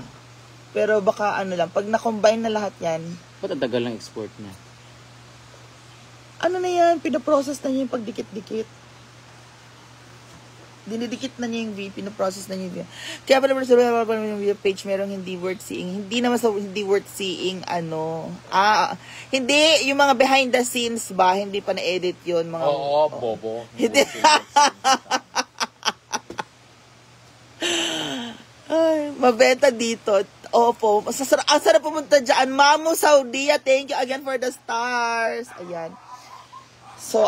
Pero baka ano lang, pag na-combine na lahat yan, Ba't ang tagal ng export niya? ano na yan, pinaprocess na niya yung pagdikit-dikit. Dinidikit na niya yung video, pinaprocess na niya yung video. Kaya pala yung video page, merong hindi worth seeing. Hindi naman sa hindi worth seeing, hindi, yung mga behind the scenes ba, hindi pa na-edit yun. Mga, bobo. Hindi. Ay, mabenta dito. Opo, ang sarap pumunta dyan. Mamu Saudia, thank you again for the stars. Ayan. So,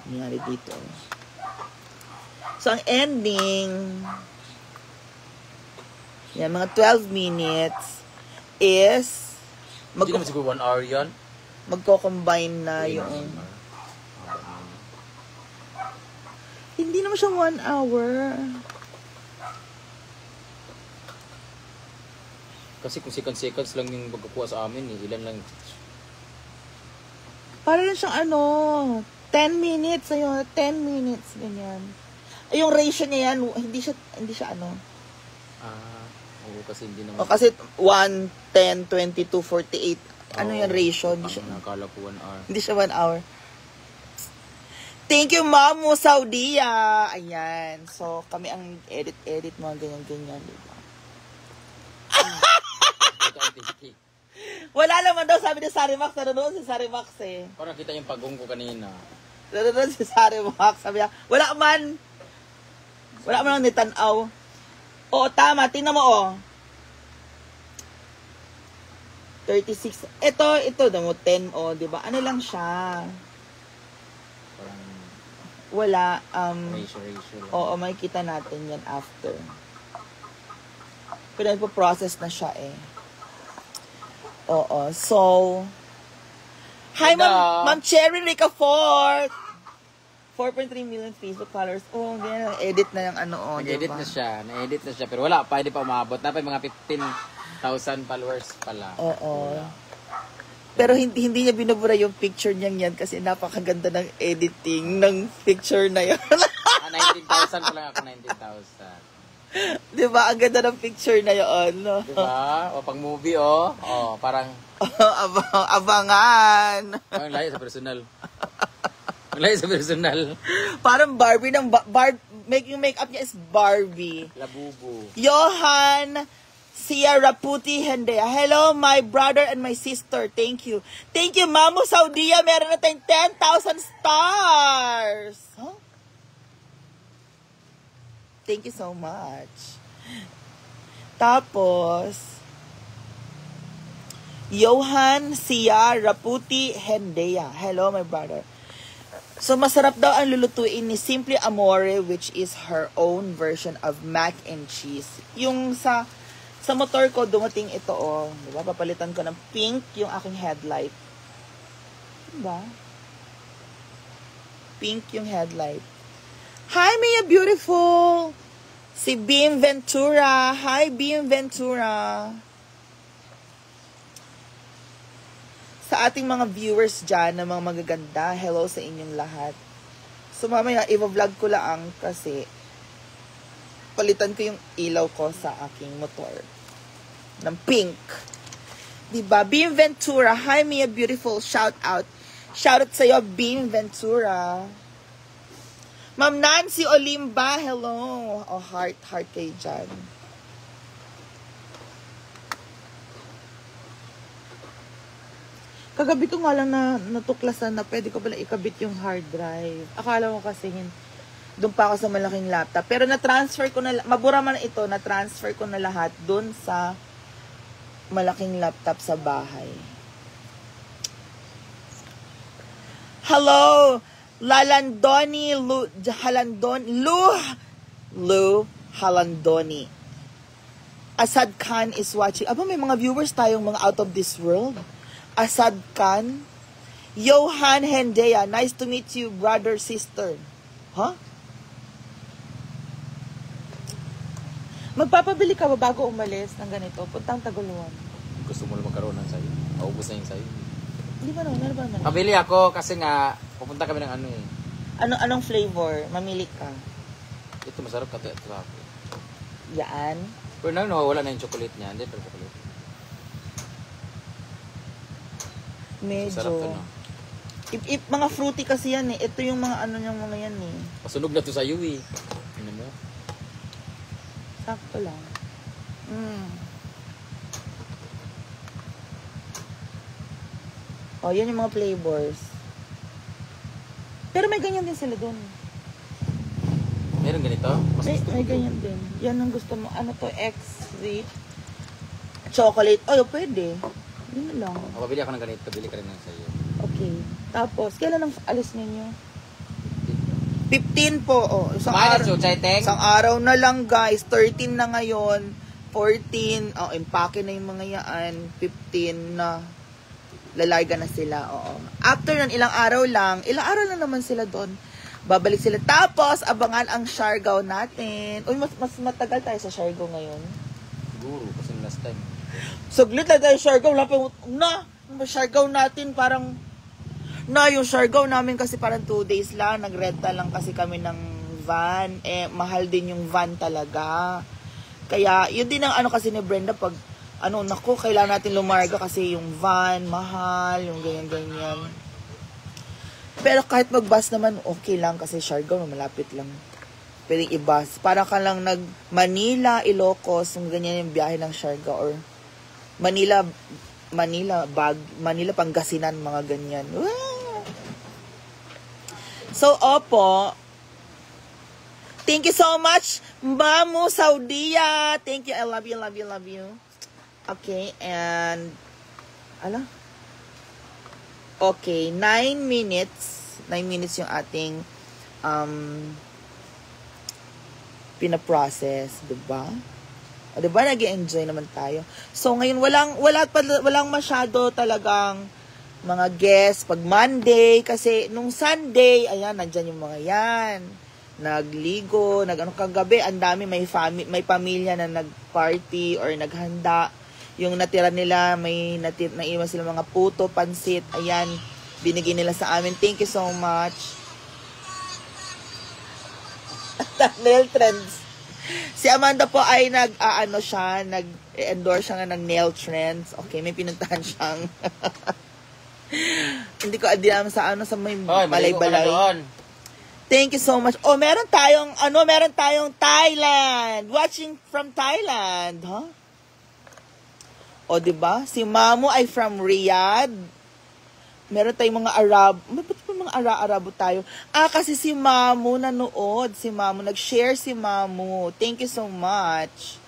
nangyari dito. So, ang ending, yan, mga 12 minutes is, Hindi naman siguro 1 hour yan. magko-combine na yung, hindi naman siya 1 hour. Kasi kung seconds lang yung magkukuha sa amin, ilan lang. Para lang siyang 10 minutes, 10 minutes, ganyan. Yung ratio niya yan, hindi siya Oo, kasi hindi naman. O kasi 1, 10, 22, 48. Ano yung ratio? Hindi siya, Nakala ko 1 hour. hindi siya 1 hour. Thank you, Mamu Saudia. Ayan. So, kami ang edit, mga ganyan-ganyan, di ba? Wala naman daw, sabi ni Sarimax, nanonood si Sarimax eh. Parang kita yung pagong ko kanina. Nanonood si Sarimax, sabi niya, wala man ang nitanaw. Oo, tama, tingnan mo 36. Ito, damo 10, di ba? Ano lang siya? Parang Wala, ratio lang. oo, makikita natin yan after. Pero nagpo-process na siya eh. Oo, so, hi, Ma'am Cherry Rica Fort! 4.3 million Facebook followers. Oh, ganyan, edit na yung Nag-edit diba? na siya, pero wala pa, hindi pa umabot. Dapat mga 15,000 followers pala. Oo. Pero hindi niya binubura yung picture niya yan kasi napakaganda ng editing ng picture na yun. 19,000 pa lang ako, 19,000. Diba? Ang ganda ng picture na yun. No? Diba? O pang movie, parang Abangan. ang layo sa personal. Ang layo sa personal. Parang Barbie ng yung makeup niya is Barbie. Labubo. Johan Sierra Puti Hendea. Hello, my brother and my sister. Thank you. Thank you, Mamu Saudia. Meron na tayong 10,000 stars. Huh? Thank you so much. Tapos, Johan Sierra Puti Hendea. Hello, my brother. So, masarap daw ang lulutuin ni Simply Amore, which is her own version of mac and cheese. Yung sa motor ko, dumating ito, diba? Papalitan ko ng pink yung aking headlight. Diba? Pink yung headlight. Hi, Mia Beautiful! Si Beam Ventura. Hi, Beam Ventura. Sa ating mga viewers dyan na mga magaganda, hello sa inyong lahat. So, mamaya, i-vlog ko lang kasi palitan ko yung ilaw ko sa aking motor. Ng pink. Diba? Beam Ventura. Hi, Mia Beautiful. Shout out. Shout out sa'yo, Beam Ventura. Ma'am Nancy Olimba. Hello. Heart kayo dyan. Kagabi ko nga lang natuklasan na pwede ko pala ikabit yung hard drive. Akala ko kasi doon pa ako sa malaking laptop. Pero na-transfer ko na, mabura man ito, na-transfer ko na lahat doon sa malaking laptop sa bahay. Hello, Lalandoni Lu Halandoni. Asad Khan is watching. Aba, may mga viewers tayong mga out of this world. Asad Khan. Johan Hendea, nice to meet you, brother, sister. Huh? Magpapabili ka ba bago umalis ng ganito? Puntang Taguluan. Gusto mo lang magkaroon ng sayo. Maubos na yung sayo. Hindi ba naman? Ano ba naman? Pabili ako kasi nga, pupunta kami ng ano eh. Anong flavor? Mamili ka. Ito masarap ka ito ako. Yan. Pero nang nawawala na yung chocolate niya. Hindi, pero chocolate. Masarap to, Medyo. no? If mga fruity kasi yan eh. Ito yung mga ano niyang mga yan eh. Masunog na to sa'yo eh. Ano mo? Sakto lang. Oh, yan yung mga flavors. Pero may ganyan din sila doon. Meron ganito? Mas May, gusto may ko. ganyan din. Yan ang gusto mo. Ano to? X-sweet. Chocolate. Oh, pwede. Yun lang. O, pabili ako ng ganito. Bili ka rin ng sa'yo. Okay. Tapos, kailan ang alis ninyo? 15 po. Oh, Kumain na, Chuchay, isang araw na lang, guys. 13 na ngayon. 14. Oh, impake na yung mga yan. 15 na. Lalarga na sila. Oo. After nun, ilang araw lang naman sila doon. Babalik sila. Tapos, abangan ang Siargao natin. Uy, mas matagal tayo sa Siargao ngayon. Siguro, kasi last time. Suglit lang tayo Siargao. Siargao natin parang yung Siargao namin kasi parang 2 days lang. Nagrenta lang kasi kami ng van. Mahal din yung van talaga. Kaya, yun din ang ano kasi ni Brenda pag kailangan natin lumarga kasi yung van, mahal, yung ganyan-ganyan. Pero kahit mag-bus naman, okay lang kasi Siargao, malapit lang. Pwedeng i-bus. Para ka lang Manila, Ilocos, yung ganyan yung biyahe ng Siargao. Or Manila, Pangasinan, mga ganyan. Wow! So, opo. Thank you so much, Mamu Saudia. Thank you. I love you, love you, love you. Okay, and okay, 9 minutes. 9 minutes yung ating pinaprocess, 'di ba? O 'di ba nag-enjoy naman tayo. So ngayon walang masyado talagang mga guests pag Monday kasi nung Sunday, ayan, nandiyan yung mga 'yan. Nagligo, kagabi, ang dami may pamilya na nagparty or naghanda. Yung natira nila, naiwan sila mga puto, pansit, ayan, binigay nila sa amin. Thank you so much. Nail trends. Si Amanda po ay nag-endorse siya ng nail trends. Okay, may pinuntahan siyang hindi ko alam sa may balay-balay. Thank you so much. Oh, meron tayong Thailand. Watching from Thailand, huh? O, diba? Si Mamu ay from Riyadh. Meron tayong mga Arab. Ba't pa mga Arabo tayo? Kasi si Mamu nanood. Si Mamu, nag-share si Mamu. Thank you so much.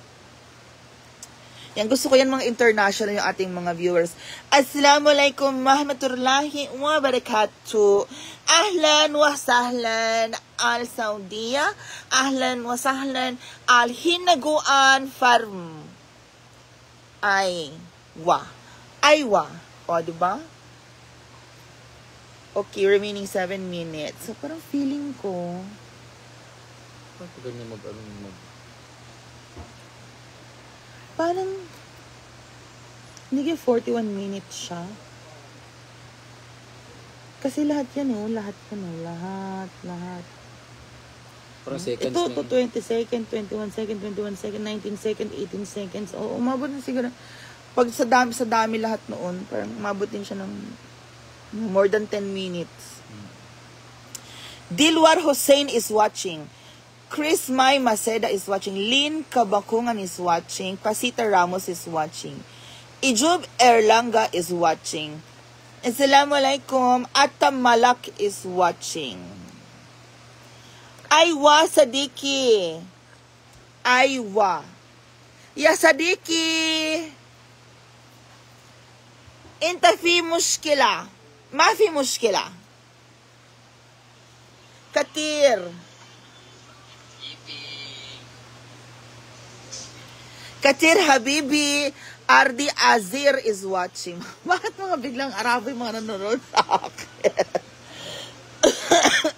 Yan, gusto ko yan mga international yung ating mga viewers. Assalamualaikum warahmatullahi wabarakatuh. Ahlan wa sahlan al-Saudiya. Ahlan wa sahlan al-Hinaguan Farm. Aywa. O, diba? Okay, remaining 7 minutes. So, parang feeling ko, Bakit ganyan parang, hindi 41 minutes siya. Kasi lahat yan, lahat. Parang seconds Ito, na 20 seconds, 21 seconds, 21 seconds, 19 seconds, 18 seconds. Oo, umabot na siguro. Pag sa dami lahat noon, parang umabot din siya ng more than 10 minutes. Dilwar Hussein is watching. Chris May Maceda is watching. Lynn Kabakungan is watching. Pasita Ramos is watching. Ijub Erlanga is watching. Assalamualaikum. Atta Malak is watching. Aywa Sadiki. Aywa. Ya Sadiki. انت في مشكلة ما في مشكلة كتير كتير حبيبي. Ardi Azir is watching. Bakit mga biglang Arabo yung mga nanonood sa akin?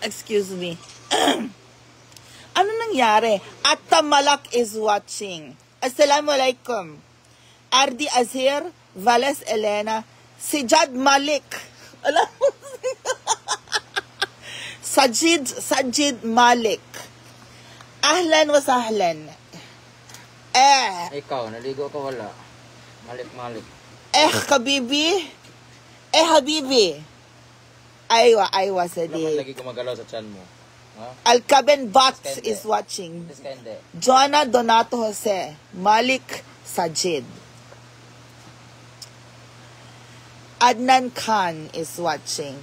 Excuse me. Ano nangyari? Atta Malak is watching. Assalamualaikum. Ardi Azir, Vales Elena, Sijad Malik. Alam mo? Sajid Malik. Ahlan wa sahlan. Ikaw, naligo ka wala. Malik. Kabibi. Habibi. Aywa Wala sadi. lagi gumagalaw sa chan mo. Ha? Alcaben Bot Skende. is watching. This kende. Joanna Donato Jose. Malik Sajid. Adnan Khan is watching.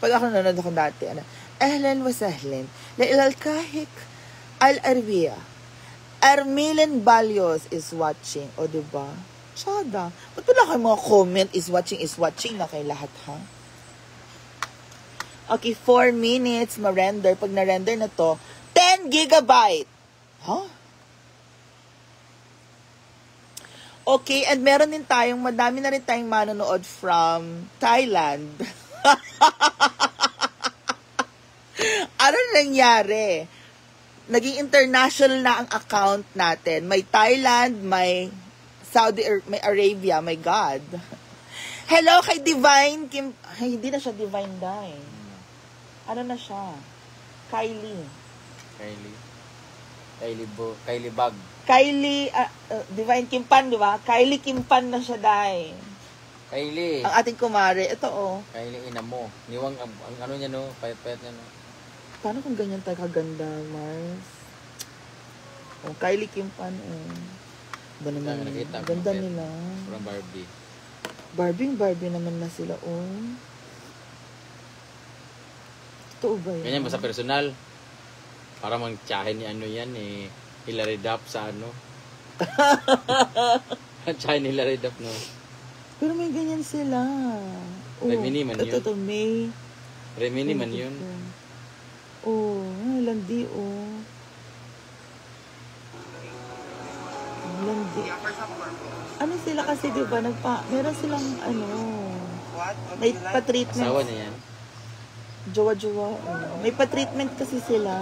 Pag ako nanonood ako dati, Ahlan wa sahlan. Lailal kahik al-Arbiya. Armilen Balios is watching. O, diba? Tsada. Ba't wala kayo mga comment? Is watching na kayo lahat, ha? Okay, 4 minutes ma-render. Pag na-render na to, 10 gigabyte. Huh? Okay, and meron din tayong, madami na rin tayong manonood from Thailand. Ano nangyari? Naging international na ang account natin. May Thailand, may Saudi, may Arabia. My God. Hello kay Divine Kim. Ay, hindi na siya Divine Dine. Ano na siya? Kylie Bag. Kylie, Divine Kimpan, di ba? Kylie Kimpan na siya, Dai. Kylie. Ang ating kumare. Ito, oh. Kylie, ina mo. Niwang, ang ano niya, no? Payat-payat niya, no? Paano kung ganyan tayo kaganda, Mars? Oh, Kylie Kimpan, oh. Ba naman, Nakita, ganda mga nila. Parang Barbie naman na sila, oh. Totoo ba yan? Ganyan ba sa personal? Para mang-tsahin ni ano yan, eh. Hilary Duff sa ano. Tsahin ni Hilary Duff, no? Pero may ganyan sila. Oh, Remini man yun. Ito, May. Remini man yun. Oh, landi, oh. Landi. Ano sila kasi, di ba? Meron silang, ano, may pa-treatment. Asawa niya yan. Jowa-jowa. Oh. May pa-treatment kasi sila.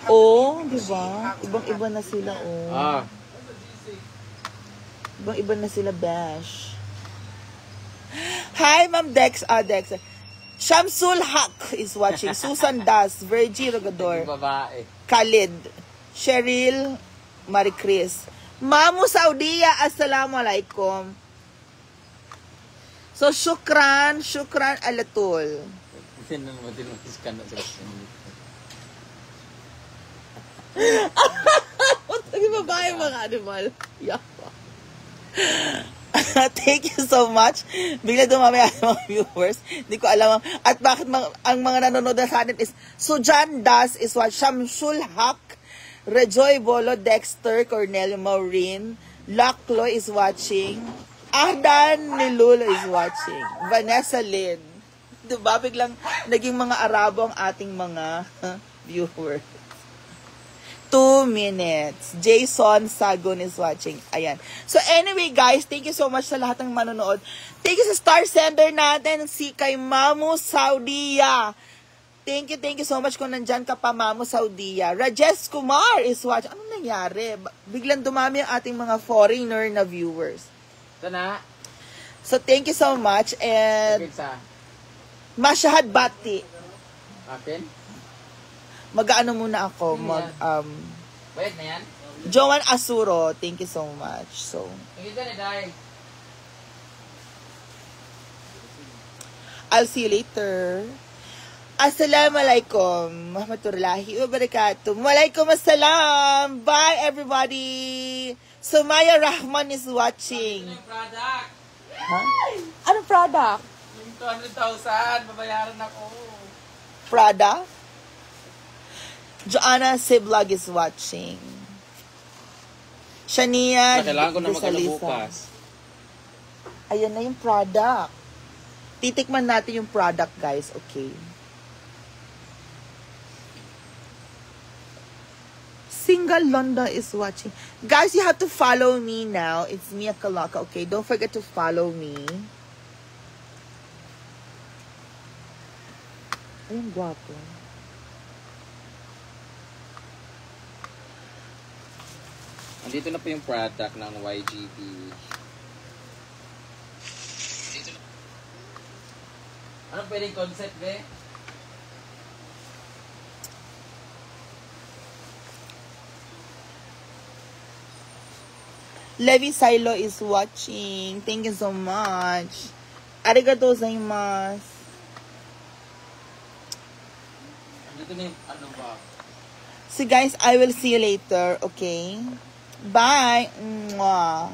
Oh, di ba? Ibang-iba na sila, oh. Ah. Ibang-iba na sila, Bash. Hi, Ma'am Dex. Dex. Shamsul Haq is watching. Susan Das, Virgie Rogador, Babae. Khalid, Cheryl, Marie Chris. Mamu Saudiya, assalamualaikum. So, syukran alatul. Sinan mo tinukis ka na sa Ang babae mga animal. Yapa. Thank you so much. Bigla dumami ang mga viewers. Hindi ko alam. At bakit ang mga nanonood na sa atin is Sujan Das is what? Shamsul Haq, Rejoy Bolo, Dexter, Cornelio Maureen, Laklo is watching, Ahdan Nilulo is watching, Vanessa Lynn. Diba? Biglang naging mga Arabo ang ating mga viewers. 2 minutes. Jason Sagon is watching. Ayan. So anyway guys, thank you so much sa lahat ng manonood. Thank you sa star sender natin, si kay Mamu Saudiya. Thank you so much kung nandyan ka pa, Mamu Saudiya. Rajesh Kumar is watching. Anong nangyari? Biglang dumami ang ating mga foreigner na viewers. Ito na. So thank you so much and Sa Mashahad Bati. akin? Mag-ano muna ako, Bayad na yan? Joan Asuro, thank you so much. So, Tingin ka na, Day. I'll see you later. Assalamualaikum warahmatullahi wabarakatuh. Waalaikumsalam. Bye everybody. Sumaya Rahman is watching. Yung product. Huh? Anong product? Yung 200,000, babayaran ako. Prada? Joanna Siblog is watching. Shania, Kailangan ko na magkala Desalisa. bukas. Ayan na yung product. Titikman natin yung product, guys. Okay. Single Londa is watching. Guys, you have to follow me now. It's Mia Kalaka, okay? Don't forget to follow me. Ayun, guwapo. Andito na po yung product ng YGP. Anong pwedeng concept, be? Levi Silo is watching. Thank you so much. Arigatou gozaimasu. Andito na yung ano ba? So guys, I will see you later, okay? Bye. Mwah.